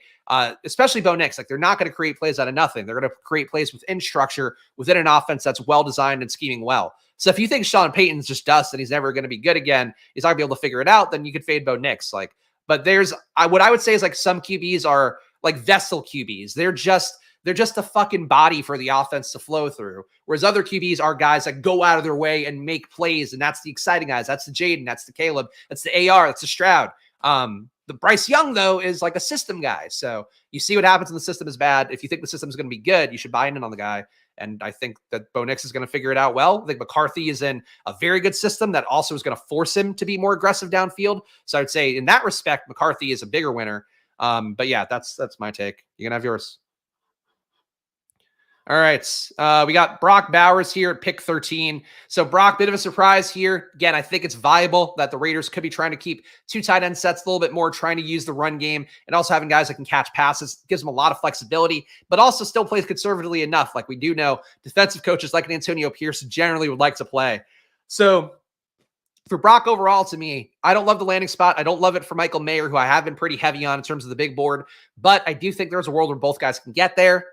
especially Bo Nix, like, they're not going to create plays out of nothing. They're going to create plays within structure, within an offense that's well designed and scheming well. So if you think Sean Payton's just dust and he's never going to be good again, he's not going to be able to figure it out, then you could fade Bo Nix. Like, but there's, what I would say is like some QBs are like vessel QBs. They're just a fucking body for the offense to flow through. Whereas other QBs are guys that go out of their way and make plays. And that's the exciting guys. That's the Jaden. That's the Caleb. That's the AR. That's the Stroud. The Bryce Young, though, is like a system guy. So you see what happens when the system is bad. If you think the system is going to be good, you should buy in on the guy. And I think that Bo Nix is going to figure it out well. I think McCarthy is in a very good system that also is going to force him to be more aggressive downfield. So I would say in that respect, McCarthy is a bigger winner. But yeah, that's my take. You can have yours. All right. We got Brock Bowers here at pick 13. So Brock, bit of a surprise here. Again, I think it's viable that the Raiders could be trying to keep two tight end sets a little bit more, trying to use the run game and also having guys that can catch passes. Gives them a lot of flexibility, but also still plays conservatively enough. Like, we do know defensive coaches like an Antonio Pierce generally would like to play. So for Brock overall, to me, I don't love the landing spot. I don't love it for Michael Mayer, who I have been pretty heavy on in terms of the big board, but I do think there's a world where both guys can get there.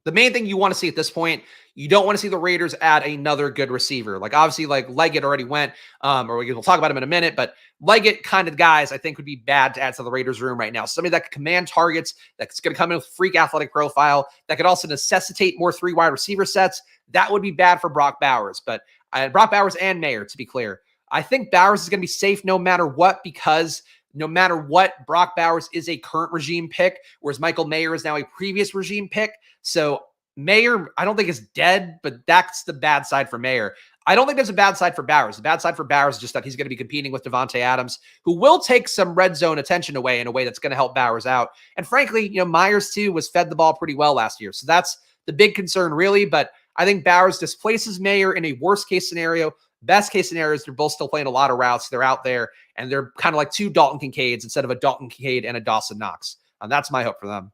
The main thing you want to see at this point, you don't want to see the Raiders add another good receiver. Like, obviously, like Leggett already went, or we'll talk about him in a minute, but Leggett kind of guys I think would be bad to add to the Raiders room right now. Somebody that could command targets, that's going to come in with freak athletic profile, that could also necessitate more 3 wide receiver sets. That would be bad for Brock Bowers. But Brock Bowers and Mayer, to be clear. I think Bowers is going to be safe no matter what, because no matter what, Brock Bowers is a current regime pick, whereas Michael Mayer is now a previous regime pick. So Mayer, I don't think is dead, but that's the bad side for Mayer. I don't think there's a bad side for Bowers. The bad side for Bowers is just that he's going to be competing with Devontae Adams, who will take some red zone attention away in a way that's going to help Bowers out. And frankly, Myers too was fed the ball pretty well last year. So that's the big concern really. But I think Bowers displaces Mayer in a worst case scenario. Best case scenario is they're both still playing a lot of routes. They're out there and they're kind of like two Dalton Kincaids instead of a Dalton Kincaid and a Dawson Knox. And that's my hope for them.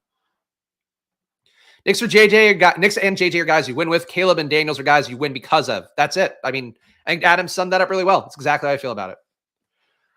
Knicks and JJ are guys you win with. Caleb and Daniels are guys you win because of. That's it. I mean, I think Adam summed that up really well. That's exactly how I feel about it.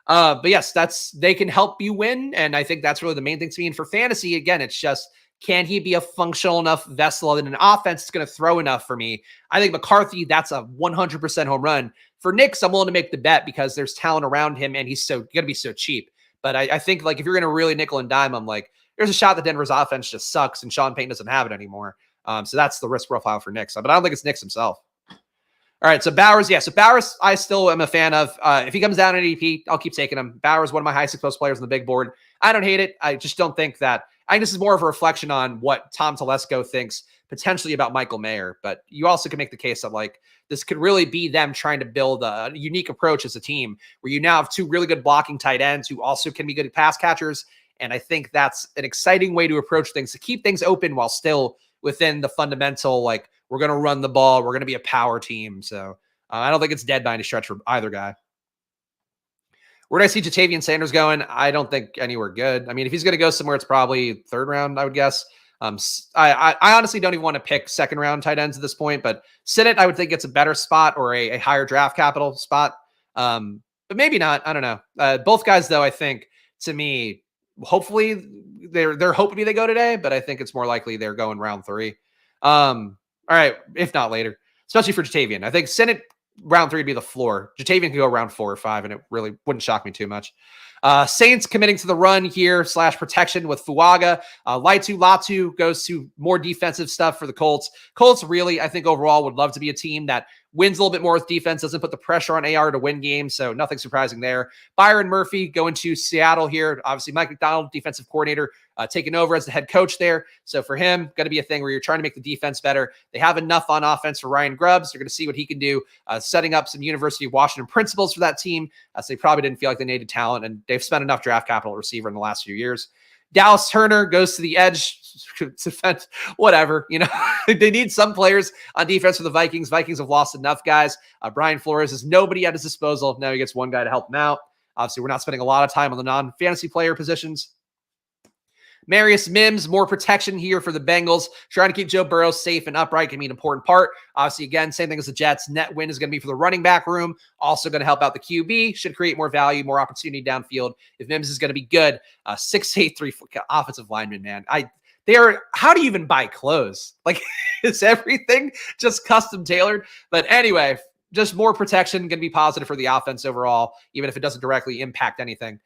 But yes, they can help you win. And I think that's really the main thing to me. And for fantasy, again, it's just, can he be a functional enough vessel in an offense that's going to throw enough for me? I think McCarthy, that's a 100% home run. For Knicks, I'm willing to make the bet because there's talent around him and he's going to be so cheap. But I think, like, if you're going to really nickel and dime him, like, there's a shot that Denver's offense just sucks and Sean Payton doesn't have it anymore. So that's the risk profile for Knicks. But I don't think it's Knicks himself. All right, so Bowers, yeah. So Bowers, I still am a fan of. If he comes down in ADP, I'll keep taking him. Bowers, one of my highest exposed players on the big board. I don't hate it. I just don't think that. I think this is more of a reflection on what Tom Telesco thinks potentially about Michael Mayer. But you also can make the case that, like, this could really be them trying to build a unique approach as a team where you now have two really good blocking tight ends who also can be good pass catchers. And I think that's an exciting way to approach things, to keep things open while still within the fundamental, like, we're going to run the ball, we're going to be a power team. So I don't think it's dead by any stretch for either guy. Where do I see Jatavian Sanders going? I don't think anywhere good. I mean, if he's going to go somewhere, it's probably third round, I would guess. I honestly don't even want to pick second round tight ends at this point, but Sinnott, I would think it's a better spot or a higher draft capital spot. But maybe not. I don't know. Both guys, though, I think to me, hopefully they're hoping they go today, but I think it's more likely they're going round 3. All right, if not later, especially for Jatavian. I think Sinnott round 3 would be the floor. Jatavian could go round 4 or 5, and it really wouldn't shock me too much. Saints committing to the run here / protection with Fuaga. Latu goes to more defensive stuff for the Colts. Colts really, I think overall would love to be a team that wins a little bit more with defense, doesn't put the pressure on AR to win games, so nothing surprising there. Byron Murphy going to Seattle here. Obviously, Mike McDonald, defensive coordinator, taking over as the head coach there. So for him, going to be a thing where you're trying to make the defense better. They have enough on offense for Ryan Grubbs. They're going to see what he can do, setting up some University of Washington principles for that team. So they probably didn't feel like they needed talent, and they've spent enough draft capital at receiver in the last few years. Dallas Turner goes to the edge. Defense, whatever. They need some players on defense for the Vikings. Vikings have lost enough guys. Brian Flores has nobody at his disposal. Now he gets one guy to help him out. Obviously, we're not spending a lot of time on the non-fantasy player positions. Marius Mims, more protection here for the Bengals. Trying to keep Joe Burrow safe and upright can be an important part. Obviously, again, same thing as the Jets. Net win is going to be for the running back room. Also going to help out the QB. Should create more value, more opportunity downfield. If Mims is going to be good, 6'8", 3-foot offensive lineman, man. How do you even buy clothes? Like, is everything just custom tailored? But anyway, just more protection, going to be positive for the offense overall, even if it doesn't directly impact anything.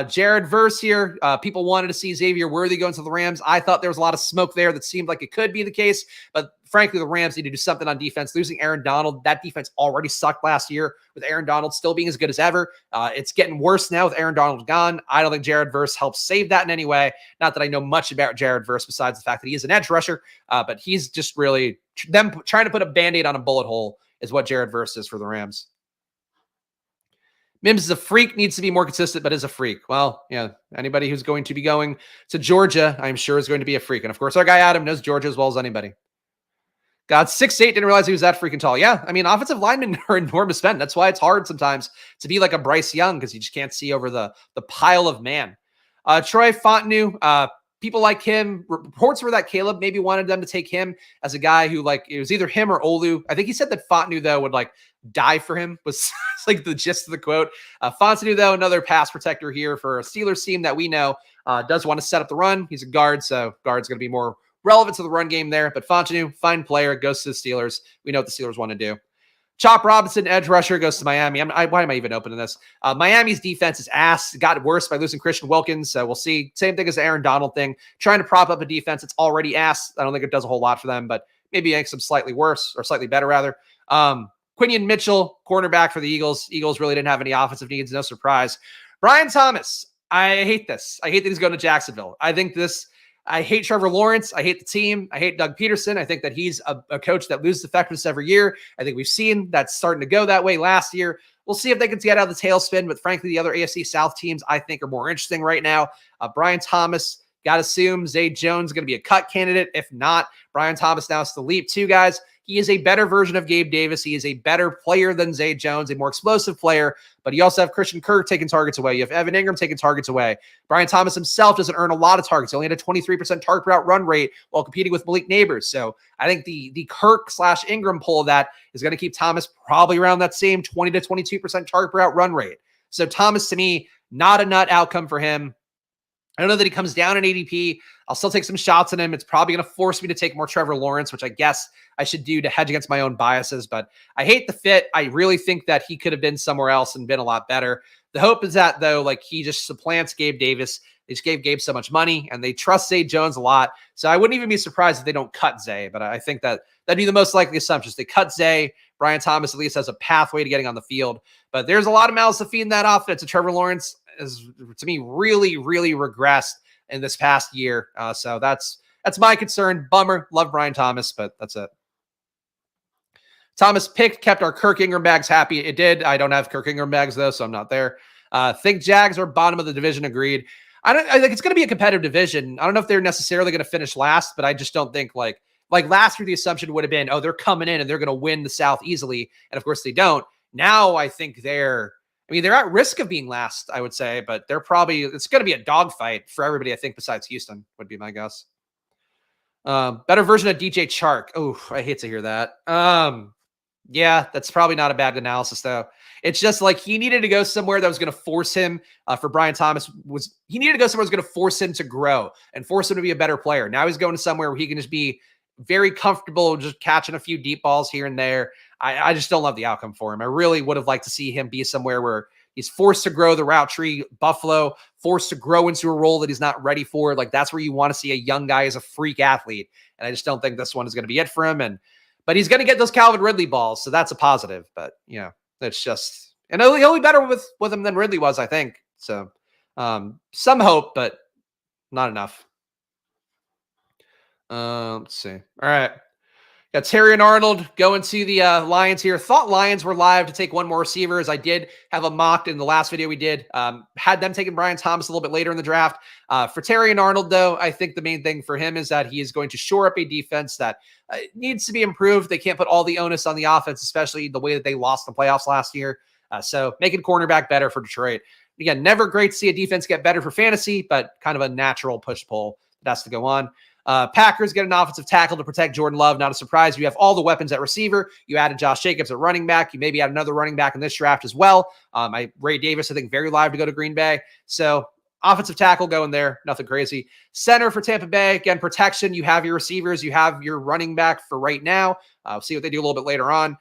Jared Verse here. People wanted to see Xavier Worthy going to the Rams. I thought there was a lot of smoke there that seemed like it could be the case, but frankly, the Rams need to do something on defense. Losing Aaron Donald, that defense already sucked last year with Aaron Donald still being as good as ever. It's getting worse now with Aaron Donald gone. I don't think Jared Verse helps save that in any way. Not that I know much about Jared Verse besides the fact that he is an edge rusher, but he's just really them trying to put a Band-Aid on a bullet hole is what Jared Verse is for the Rams. Mims is a freak, needs to be more consistent, but is a freak. Well, yeah, anybody who's going to be going to Georgia, I'm sure is going to be a freak. And of course, our guy Adam knows Georgia as well as anybody. God, 6'8", didn't realize he was that freaking tall. Yeah, I mean, offensive linemen are enormous men. That's why it's hard sometimes to be like a Bryce Young because you just can't see over the pile of man. Troy Fontenot, people like him. Reports were that Caleb maybe wanted them to take him as a guy who, like, it was either him or Olu. I think he said that Fontenot, though, would, like, die for him was like the gist of the quote. Fontenot, though, another pass protector here for a Steelers team that we know does want to set up the run. He's a guard, so guard's going to be more relevant to the run game there. But Fontenot, fine player, goes to the Steelers. We know what the Steelers want to do. Chop Robinson, edge rusher, goes to Miami. Why am I even opening this? Miami's defense is ass. It got worse by losing Christian Wilkins. So we'll see. Same thing as the Aaron Donald thing. Trying to prop up a defense that's already ass. I don't think it does a whole lot for them, but maybe makes them slightly worse or slightly better, rather. Quinion Mitchell, cornerback for the Eagles. Eagles really didn't have any offensive needs. No surprise. Brian Thomas. I hate this. I hate that he's going to Jacksonville. I hate Trevor Lawrence. I hate the team. I hate Doug Peterson. I think that he's a coach that loses effectiveness every year. I think we've seen that's starting to go that way last year. We'll see if they can get out of the tailspin, but frankly, the other AFC South teams I think are more interesting right now. Brian Thomas, got to assume Zay Jones is going to be a cut candidate. If not, Brian Thomas now has to leap too, guys. He is a better version of Gabe Davis. He is a better player than Zay Jones, a more explosive player, but you also have Christian Kirk taking targets away. You have Evan Ingram taking targets away. Brian Thomas himself doesn't earn a lot of targets. He only had a 23% target route run rate while competing with Malik Neighbors. So I think the Kirk/Ingram pull of that is going to keep Thomas probably around that same 20 to 22% target route run rate. So Thomas, to me, not a nut outcome for him. I don't know that he comes down in ADP. I'll still take some shots at him. It's probably going to force me to take more Trevor Lawrence, which I guess I should do to hedge against my own biases, but I hate the fit. I really think that he could have been somewhere else and been a lot better. The hope is that, though, like, he just supplants Gabe Davis. They just gave Gabe so much money, and they trust Zay Jones a lot. So I wouldn't even be surprised if they don't cut Zay, but I think that that'd be the most likely assumption. They cut Zay. Brian Thomas at least has a pathway to getting on the field, but there's a lot of mouths to feed in that offense. And Trevor Lawrence is, to me, really, really regressed in this past year. So that's my concern. Bummer. Love Brian Thomas, but that's it. Thomas picked, kept our Kirk Ingram bags happy. It did. I don't have Kirk Ingram bags, though, so I'm not there. Think Jags are bottom of the division. Agreed. I think it's going to be a competitive division. I don't know if they're necessarily going to finish last, but I just don't think like last year, the assumption would have been, oh, they're coming in and they're going to win the South easily. And of course they don't. Now I think they're at risk of being last, I would say, but it's going to be a dogfight for everybody, I think, besides Houston would be my guess. Better version of DJ Chark. Oh, I hate to hear that. Yeah, that's probably not a bad analysis though. It's just like he needed to go somewhere that was going to force him for Brian Thomas he needed to go somewhere that was going to force him to grow and force him to be a better player. Now he's going to somewhere where he can just be very comfortable just catching a few deep balls here and there. I just don't love the outcome for him. I really would have liked to see him be somewhere where he's forced to grow the route tree. Buffalo, forced to grow into a role that he's not ready for. Like that's where you want to see a young guy as a freak athlete. And I just don't think this one is going to be it for him. But he's going to get those Calvin Ridley balls, so that's a positive. But you know, it's just, and he'll be better with him than Ridley was, I think. So some hope, but not enough. Let's see. All right. Got Terry and Arnold going to the Lions here. Thought Lions were live to take one more receiver, as I did have a mock in the last video we did. Had them taking Brian Thomas a little bit later in the draft. For Terry and Arnold, though, I think the main thing for him is that he is going to shore up a defense that needs to be improved. They can't put all the onus on the offense, especially the way that they lost the playoffs last year. So making cornerback better for Detroit. Again, never great to see a defense get better for fantasy, but kind of a natural push-pull that has to go on. Packers get an offensive tackle to protect Jordan Love. Not a surprise. You have all the weapons at receiver. You added Josh Jacobs at running back. You maybe add another running back in this draft as well. Ray Davis, I think, very live to go to Green Bay. So offensive tackle going there. Nothing crazy. Center for Tampa Bay. Again, protection. You have your receivers. You have your running back for right now. We'll see what they do a little bit later on.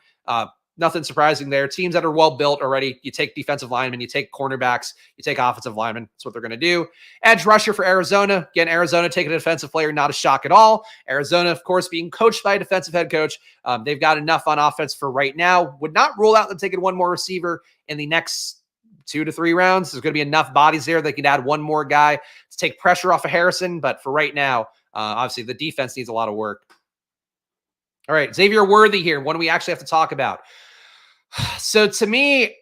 Nothing surprising there. Teams that are well built already, you take defensive linemen, you take cornerbacks, you take offensive linemen. That's what they're going to do. Edge rusher for Arizona. Again, Arizona taking a defensive player, not a shock at all. Arizona, of course, being coached by a defensive head coach. They've got enough on offense for right now. Would not rule out them taking one more receiver in the next 2 to 3 rounds. There's going to be enough bodies there. They could add one more guy to take pressure off of Harrison. But for right now, obviously the defense needs a lot of work. All right, Xavier Worthy here, one we actually have to talk about. So to me,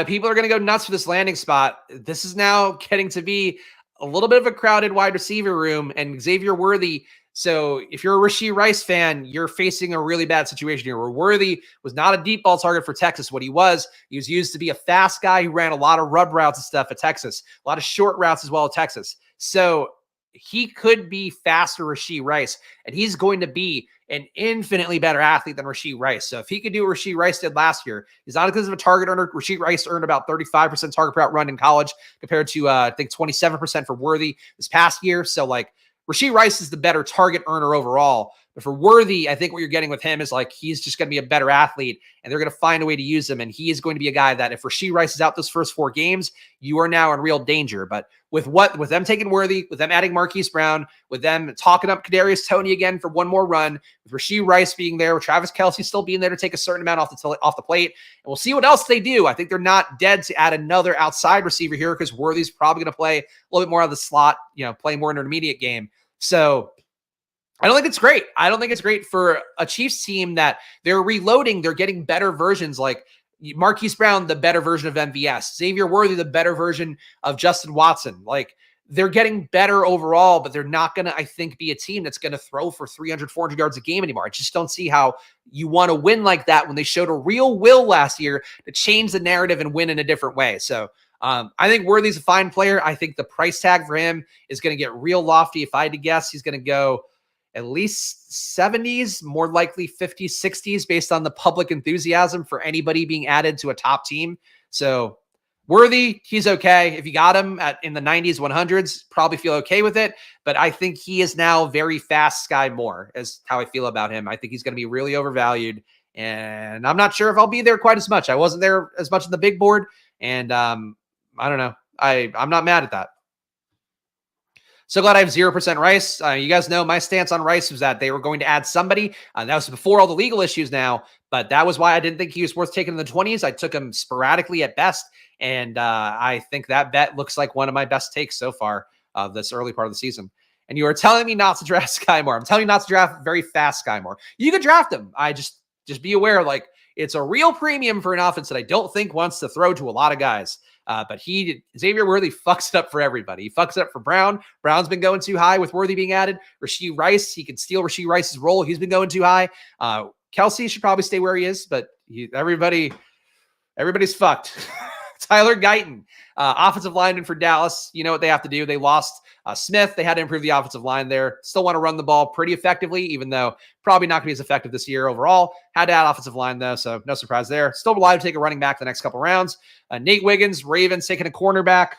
people are going to go nuts for this landing spot. This is now getting to be a little bit of a crowded wide receiver room, and Xavier Worthy. So if you're a Rashee Rice fan, you're facing a really bad situation here where Worthy was not a deep ball target for Texas. What he was used to be a fast guy who ran a lot of rub routes and stuff at Texas, a lot of short routes as well at Texas. So he could be faster Rashee Rice, and he's going to be an infinitely better athlete than Rashee Rice. So if he could do what Rashee Rice did last year, he's not because of a target earner. Rashee Rice earned about 35% target per route run in college compared to, I think, 27% for Worthy this past year. So, like, Rashee Rice is the better target earner overall. But for Worthy, I think what you're getting with him is like he's just going to be a better athlete, and they're going to find a way to use him. And he is going to be a guy that if Rashee Rice is out those first 4 games, you are now in real danger. But with them taking Worthy, with them adding Marquise Brown, with them talking up Kadarius Toney again for one more run, with Rashee Rice being there, with Travis Kelce still being there to take a certain amount off the plate, and we'll see what else they do. I think they're not dead to add another outside receiver here because Worthy's probably going to play a little bit more out of the slot, play more intermediate game. So I don't think it's great. I don't think it's great for a Chiefs team that they're reloading. They're getting better versions like Marquise Brown, the better version of MVS, Xavier Worthy, the better version of Justin Watson. Like they're getting better overall, but they're not going to, I think, be a team that's going to throw for 300, 400 yards a game anymore. I just don't see how you want to win like that when they showed a real will last year to change the narrative and win in a different way. So I think Worthy's a fine player. I think the price tag for him is going to get real lofty. If I had to guess, he's going to go at least 70s, more likely 50s, 60s, based on the public enthusiasm for anybody being added to a top team. So Worthy, he's okay. If you got him in the 90s, 100s, probably feel okay with it. But I think he is now very fast Sky Moore, is how I feel about him. I think he's going to be really overvalued. And I'm not sure if I'll be there quite as much. I wasn't there as much on the big board. And I don't know. I'm not mad at that. So glad I have 0% Rice. You guys know my stance on Rice was that they were going to add somebody. That was before all the legal issues now, but that was why I didn't think he was worth taking in the 20s. I took him sporadically at best, and I think that bet looks like one of my best takes so far this early part of the season. And you are telling me not to draft Sky Moore. I'm telling you not to draft very fast Sky Moore. You could draft him. I just be aware, like, it's a real premium for an offense that I don't think wants to throw to a lot of guys. But Xavier Worthy fucks it up for everybody. He fucks it up for Brown. Brown's been going too high with Worthy being added. Rashee Rice, he can steal Rashee Rice's role. He's been going too high. Kelce should probably stay where he is, but everybody's fucked. Tyler Guyton. Offensive lineman for Dallas, you know what they have to do. They lost Smith. They had to improve the offensive line there. Still want to run the ball pretty effectively, even though probably not going to be as effective this year overall. Had to add offensive line, though, so no surprise there. Still alive to take a running back the next couple rounds. Nate Wiggins, Ravens taking a cornerback.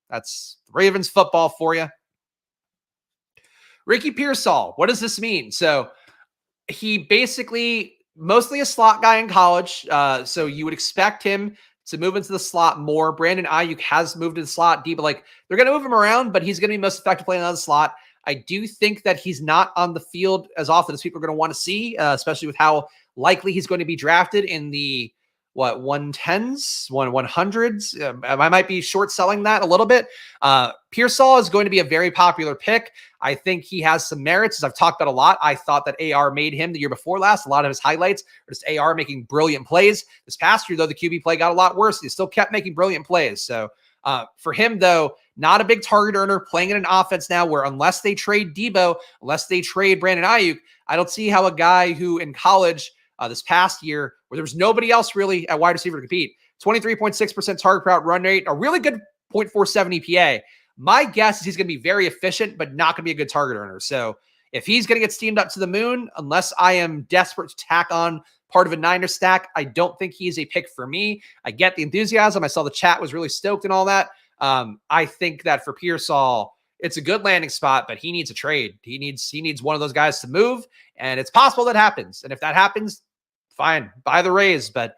That's Ravens football for you. Ricky Pearsall, what does this mean? So he basically mostly a slot guy in college. So you would expect him to move into the slot more. Brandon Ayuk has moved to the slot deep, but like they're going to move him around, but he's going to be most effective playing on the slot. I do think that he's not on the field as often as people are going to want to see, especially with how likely he's going to be drafted in the 110s, 100s. I might be short selling that a little bit. Pearsall is going to be a very popular pick. I think he has some merits, as I've talked about a lot. I thought that AR made him the year before last. A lot of his highlights are just AR making brilliant plays. This past year, though, the QB play got a lot worse. He still kept making brilliant plays. So for him, though, not a big target earner, playing in an offense now where unless they trade Debo, unless they trade Brandon Ayuk, I don't see how a guy who in college this past year, where there was nobody else really at wide receiver to compete, 23.6% target route run rate, a really good 0.47 EPA. My guess is he's going to be very efficient, but not going to be a good target earner. So if he's going to get steamed up to the moon, unless I am desperate to tack on part of a Niner stack, I don't think he's a pick for me. I get the enthusiasm. I saw the chat was really stoked and all that. I think that for Pearsall, it's a good landing spot, but he needs a trade. He needs one of those guys to move, and it's possible that happens. And if that happens, fine, buy the raise. But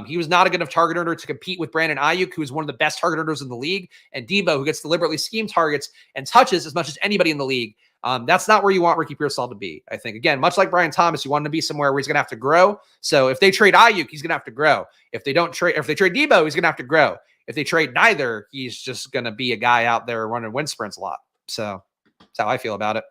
he was not a good enough target earner to compete with Brandon Ayuk, who is one of the best target earners in the league, and Debo, who gets deliberately schemed targets and touches as much as anybody in the league. That's not where you want Ricky Pearsall to be, I think. Again, much like Brian Thomas, you want him to be somewhere where he's going to have to grow. So if they trade Ayuk, he's going to have to grow. If they trade Debo, he's going to have to grow. If they trade neither, he's just going to be a guy out there running wind sprints a lot. So that's how I feel about it.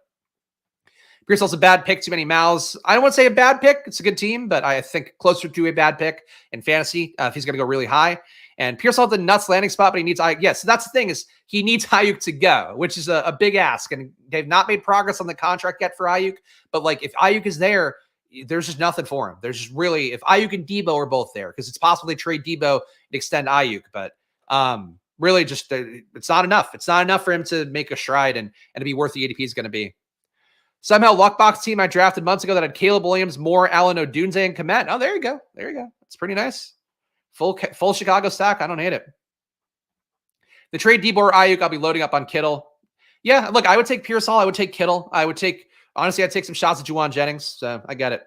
Pearsall's a bad pick, too many mouths. I don't want to say a bad pick. It's a good team, but I think closer to a bad pick in fantasy if he's going to go really high. And Pearsall had the nuts landing spot, but he needs Ayuk. Yes, so that's the thing is he needs Ayuk to go, which is a big ask. And they've not made progress on the contract yet for Ayuk. But like if Ayuk is there, there's just nothing for him. There's just really, if Ayuk and Debo are both there, because it's possible they trade Debo and extend Ayuk, but really just it's not enough. It's not enough for him to make a stride and to be worth the ADP is going to be. Somehow Luckbox team I drafted months ago that had Caleb Williams, Moore, Allen Odunze, and Komet. Oh, there you go. There you go. It's pretty nice. Full Chicago stack. I don't hate it. The trade Debo or Ayuk, I'll be loading up on Kittle. Yeah, look, I would take Pearsall. I would take Kittle. Honestly, I'd take some shots at Juwan Jennings. So I get it.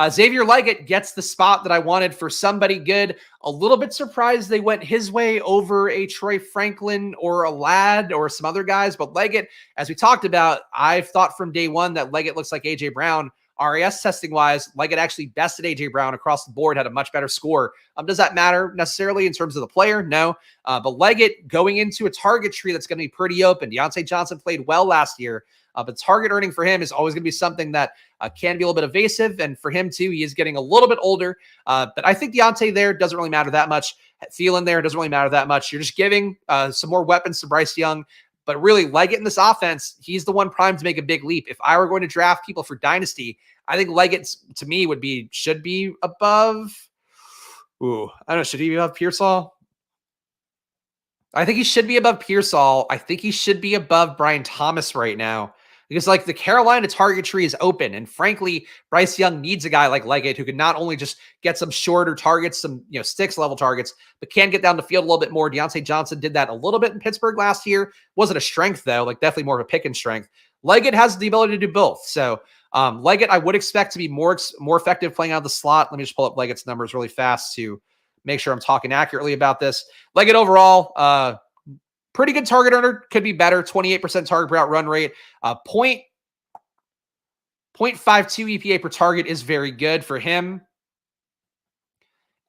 Xavier Leggett gets the spot that I wanted for somebody good. A little bit surprised they went his way over a Troy Franklin or a Ladd or some other guys. But Leggett, as we talked about, I've thought from day one that Leggett looks like A.J. Brown. RAS testing-wise, Leggett actually bested A.J. Brown across the board, had a much better score. Does that matter necessarily in terms of the player? No. But Leggett going into a target tree that's going to be pretty open. Deontay Johnson played well last year. But target earning for him is always going to be something that can be a little bit evasive. And for him, too, he is getting a little bit older. But I think Deontay there doesn't really matter that much. Thielen there doesn't really matter that much. You're just giving some more weapons to Bryce Young. But really, Leggett in this offense, he's the one primed to make a big leap. If I were going to draft people for Dynasty, I think Leggett, to me, should be above. I don't know. Should he be above Pearsall? I think he should be above Pearsall. I think he should be above Brian Thomas right now. Because like the Carolina target tree is open. And frankly, Bryce Young needs a guy like Leggett who can not only just get some shorter targets, some sticks level targets, but can get down the field a little bit more. Deontay Johnson did that a little bit in Pittsburgh last year. Wasn't a strength though, like definitely more of a pick and strength. Leggett has the ability to do both. So Leggett, I would expect to be more effective playing out of the slot. Let me just pull up Leggett's numbers really fast to make sure I'm talking accurately about this. Leggett overall, pretty good target earner, could be better. 28% target route run rate. 0.52 EPA per target is very good for him.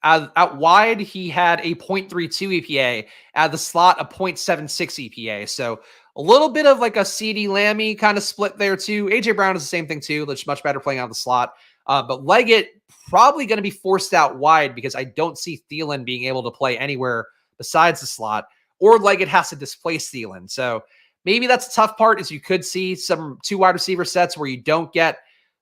Out wide, he had a 0.32 EPA. At the slot, a 0.76 EPA. So a little bit of like a CD Lammy kind of split there too. AJ Brown is the same thing too. That's much better playing out of the slot. But Leggett probably going to be forced out wide because I don't see Thielen being able to play anywhere besides the slot. Or Leggett has to displace Thielen. So maybe that's the tough part is you could see some two wide receiver sets where you don't get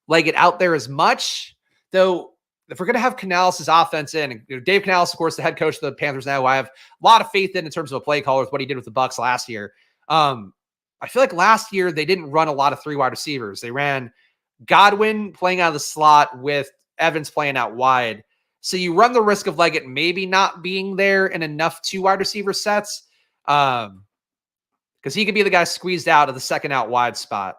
Leggett out there as much. Though if we're going to have Canales' offense in, Dave Canales, of course, the head coach of the Panthers now, who I have a lot of faith in terms of a play caller with what he did with the Bucs last year. I feel like last year they didn't run a lot of 3 wide receivers. They ran Godwin playing out of the slot with Evans playing out wide. So you run the risk of Leggett maybe not being there in enough 2 wide receiver sets, because he could be the guy squeezed out of the second out wide spot.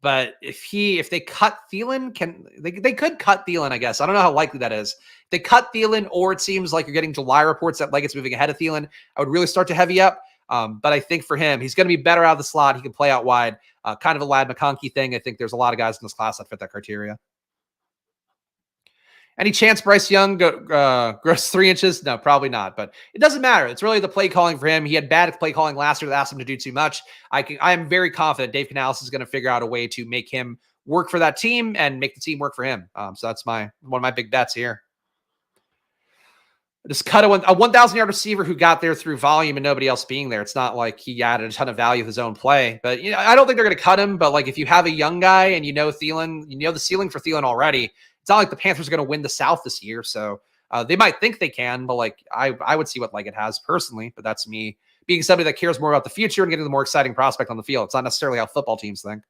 But if they cut Thielen, they could cut Thielen, I guess. I don't know how likely that is. If they cut Thielen, or it seems like you're getting July reports that Leggett's moving ahead of Thielen, I would really start to heavy up. But I think for him, he's going to be better out of the slot. He can play out wide. Kind of a Lad McConkey thing. I think there's a lot of guys in this class that fit that criteria. Any chance Bryce Young grows 3 inches? No, probably not. But it doesn't matter. It's really the play calling for him. He had bad play calling last year that asked him to do too much. I am very confident Dave Canales is going to figure out a way to make him work for that team and make the team work for him. So that's one of my big bets here. Just cut a 1,000-yard receiver who got there through volume and nobody else being there. It's not like he added a ton of value with his own play. But I don't think they're going to cut him. But like if you have a young guy and Thielen, the ceiling for Thielen already. It's not like the Panthers are going to win the South this year. So they might think they can, but like I would see what Leggett has personally. But that's me being somebody that cares more about the future and getting the more exciting prospect on the field. It's not necessarily how football teams think.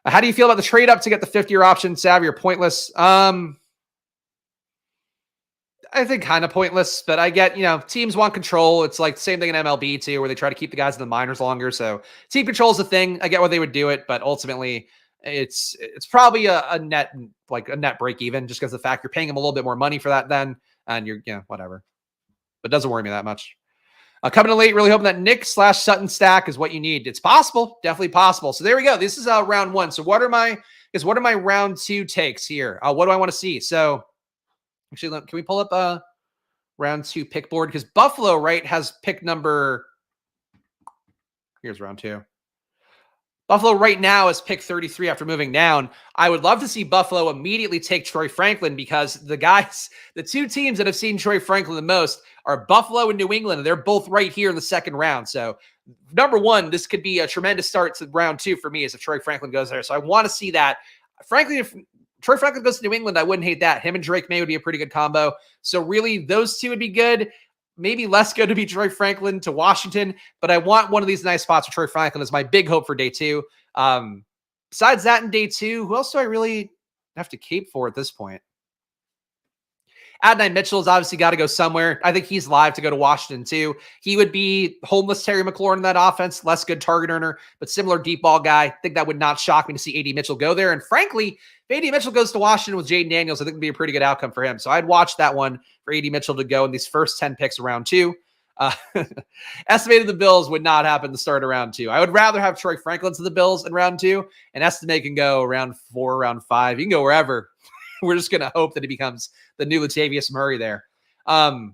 How do you feel about the trade up to get the 50-year option? Savvy or pointless? I think kind of pointless, but I get, teams want control. It's like the same thing in MLB too, where they try to keep the guys in the minors longer. So team control is a thing. I get why they would do it, but ultimately it's probably a net break even, just because the fact you're paying him a little bit more money for that then, and you're, whatever. But it doesn't worry me that much. Coming in late, really hoping that Nick/Sutton stack is what you need. It's possible, definitely possible. So there we go. This is round 1. So what are my round 2 takes here? What do I want to see? So actually, can we pull up round 2 pick board? Because Buffalo, right, has pick number. Here's round 2. Buffalo right now is pick 33 after moving down. I would love to see Buffalo immediately take Troy Franklin, because the 2 teams that have seen Troy Franklin the most are Buffalo and New England, and they're both right here in the second round. So number 1, this could be a tremendous start to round 2 for me, as if Troy Franklin goes there. So I want to see that. Frankly, if Troy Franklin goes to New England, I wouldn't hate that. Him and Drake May would be a pretty good combo. So really, those 2 would be good. Maybe less good to be Troy Franklin to Washington, but I want one of these nice spots for Troy Franklin as my big hope for day 2. Besides that, in day 2, who else do I really have to cape for at this point? Adonai Mitchell's obviously got to go somewhere. I think he's live to go to Washington too. He would be homeless Terry McLaurin in that offense, less good target earner, but similar deep ball guy. I think that would not shock me to see A.D. Mitchell go there. And frankly, if A.D. Mitchell goes to Washington with Jaden Daniels, I think it'd be a pretty good outcome for him. So I'd watch that one for A.D. Mitchell to go in these first 10 picks of round 2. Estimated the Bills would not happen to start around 2. I would rather have Troy Franklin to the Bills in round 2, and estimate can go round 4, round 5. You can go wherever. We're just going to hope that he becomes the new Latavius Murray there. Nobody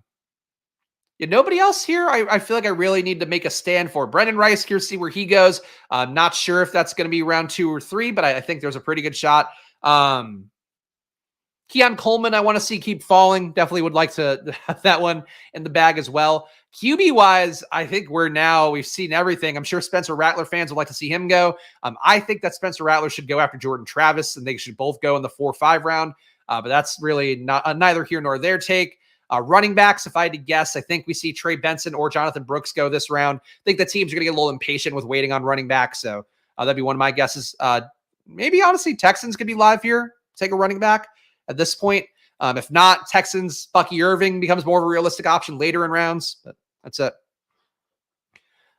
else here I feel like I really need to make a stand for. Brendan Rice here, see where he goes. I'm not sure if that's going to be round 2 or 3, but I think there's a pretty good shot. Keon Coleman, I want to see keep falling. Definitely would like to have that one in the bag as well. QB-wise, I think we've seen everything. I'm sure Spencer Rattler fans would like to see him go. I think that Spencer Rattler should go after Jordan Travis, and they should both go in the 4-5 round. But that's really neither here nor there take. Running backs, if I had to guess, I think we see Trey Benson or Jonathan Brooks go this round. I think the teams are going to get a little impatient with waiting on running backs, so that'd be one of my guesses. Maybe, honestly, Texans could be live here, take a running back at this point. If not, Texans, Bucky Irving becomes more of a realistic option later in rounds, but that's it.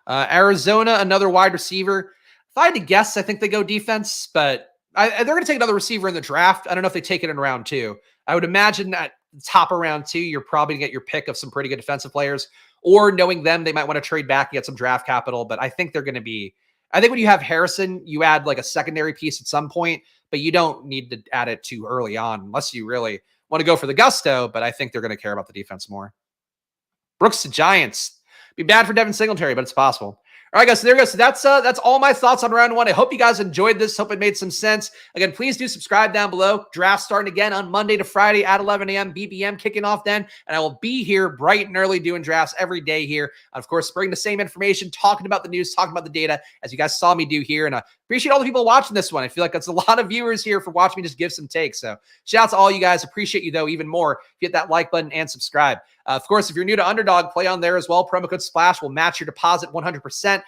Arizona, another wide receiver. If I had to guess, I think they go defense, but they're going to take another receiver in the draft. I don't know if they take it in round 2. I would imagine that top of round 2, you're probably going to get your pick of some pretty good defensive players, or knowing them, they might want to trade back and get some draft capital, but I think they're going to be, I think when you have Harrison, you add like a secondary piece at some point, but you don't need to add it too early on unless you really want to go for the gusto, but I think they're going to care about the defense more. Brooks to Giants. Be bad for Devin Singletary, but it's possible. All All right, guys, so there we go. So that's all my thoughts on round one. I hope you guys enjoyed this. Hope it made some sense. Again, please do subscribe down below. Draft starting again on Monday to Friday at 11 a.m. BBM kicking off then. And I will be here bright and early doing drafts every day here. Of course, bringing the same information, talking about the news, talking about the data, as you guys saw me do here. And I appreciate all the people watching this one. I feel like that's a lot of viewers here for watching me just give some takes. So shout out to all you guys. Appreciate you, though, even more. If you hit that like button and subscribe. Of course, if you're new to Underdog, play on there as well. Promo code SPLASH will match your deposit 100%.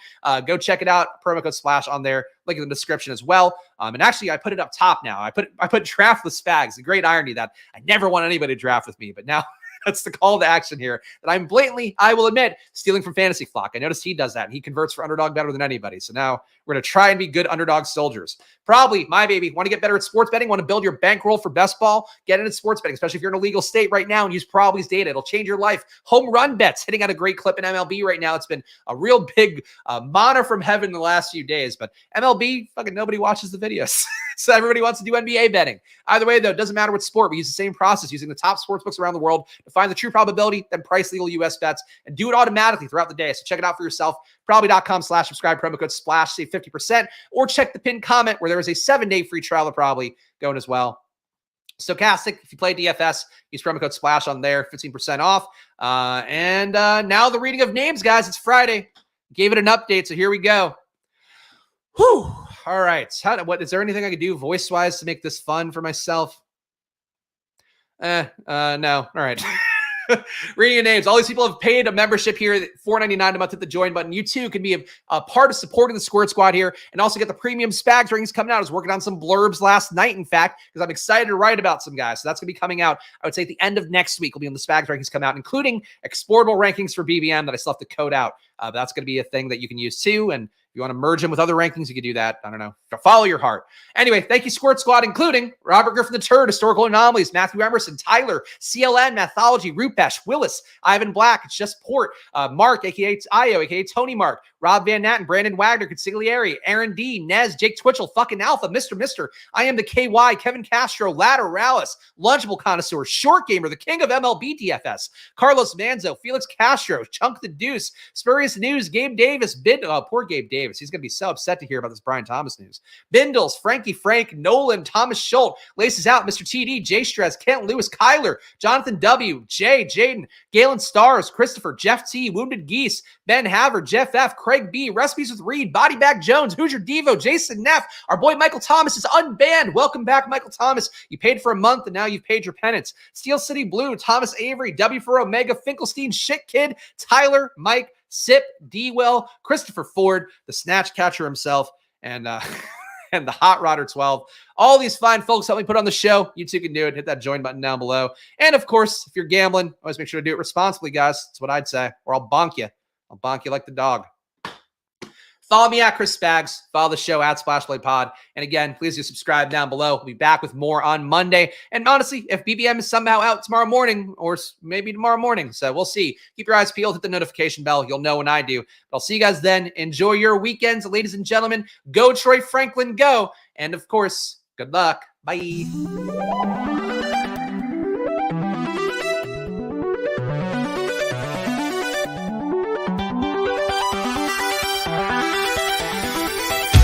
Go check it out. Promo code SPLASH on there. Link in the description as well. And actually, I put it up top now. I put draft with Spags. The great irony that I never want anybody to draft with me, but now that's the call to action here that I'm blatantly, I will admit, stealing from Fantasy Flock. I noticed he does that, and he converts for Underdog better than anybody. So now we're going to try and be good Underdog soldiers. Probably, my baby, want to get better at sports betting, want to build your bankroll for best ball, get into sports betting, especially if you're in a legal state right now, and use Probably's data. It'll change your life. Home run bets hitting at a great clip in MLB right now. It's been a real big manna from heaven in the last few days, but MLB, fucking nobody watches the videos. So everybody wants to do NBA betting. Either way, though, it doesn't matter what sport. We use the same process using the top sports books around the world to find the true probability, then price legal U.S. bets, and do it automatically throughout the day. So check it out for yourself. Probably.com/subscribe, promo code SPLASH, save 50%, or check the pinned comment where there is a 7-day free trial of Probably going as well. Stochastic, if you play DFS, use promo code SPLASH on there, 15% off. And now the reading of names, guys. It's Friday. Gave it an update, so here we go. Whew. All right. What is there anything I could do voice-wise to make this fun for myself? No. All right. Reading your names. All these people have paid a membership here, $4.99 a month. Hit the join button. You too can be a part of supporting the Squirt Squad here and also get the premium Spags rings coming out. I was working on some blurbs last night, in fact, because I'm excited to write about some guys. So that's going to be coming out, I would say, at the end of next week will be when the Spags rankings come out, including exportable rankings for BBM that I still have to code out. That's going to be a thing that you can use too. And if you want to merge them with other rankings, you can do that. I don't know. Follow your heart. Anyway, thank you, Squirt Squad, including Robert Griffin the Turd, Historical Anomalies, Matthew Emerson, Tyler, CLN, Mathology, Rupesh, Willis, Ivan Black, It's Just Port, Mark, a.k.a. Io, a.k.a. Tony Mark, Rob Van Natten, Brandon Wagner, Consigliere, Aaron D, Nez, Jake Twitchell, fucking Alpha, Mr. I Am the KY, Kevin Castro, Lateralis, Lunchable Connoisseur, Short Gamer, the king of MLB DFS, Carlos Manzo, Felix Castro, Chunk the Deuce, Spurious News, Gabe Davis, poor Gabe Davis. He's going to be so upset to hear about this Brian Thomas news. Bindles, Frankie Frank, Nolan, Thomas Schultz, Laces Out, Mr. TD, Jay Stress, Kent Lewis, Kyler, Jonathan W, Jay, Jaden, Galen Stars, Christopher, Jeff T, Wounded Geese, Ben Haver, Jeff F, Craig B, Recipes with Reed, Body Bag Jones, Hoosier Devo, Jason Neff, our boy Michael Thomas is unbanned. Welcome back, Michael Thomas. You paid for a month and now you've paid your penance. Steel City Blue, Thomas Avery, W for Omega, Finkelstein, Shit Kid, Tyler, Mike, Sip, D-Well, Christopher Ford, the Snatch Catcher himself, and and the Hot Rodder 12. All these fine folks help me put on the show. You too can do it. Hit that join button down below. And of course, if you're gambling, always make sure to do it responsibly, guys. That's what I'd say. Or I'll bonk you. I'll bonk you like the dog. Follow me at Chris Spags. Follow the show at Splashblade Pod. And again, please do subscribe down below. We'll be back with more on Monday. And honestly, if BBM is somehow out tomorrow morning, or maybe tomorrow morning, so we'll see. Keep your eyes peeled. Hit the notification bell. You'll know when I do. But I'll see you guys then. Enjoy your weekends, ladies and gentlemen. Go Troy Franklin, go. And of course, good luck. Bye.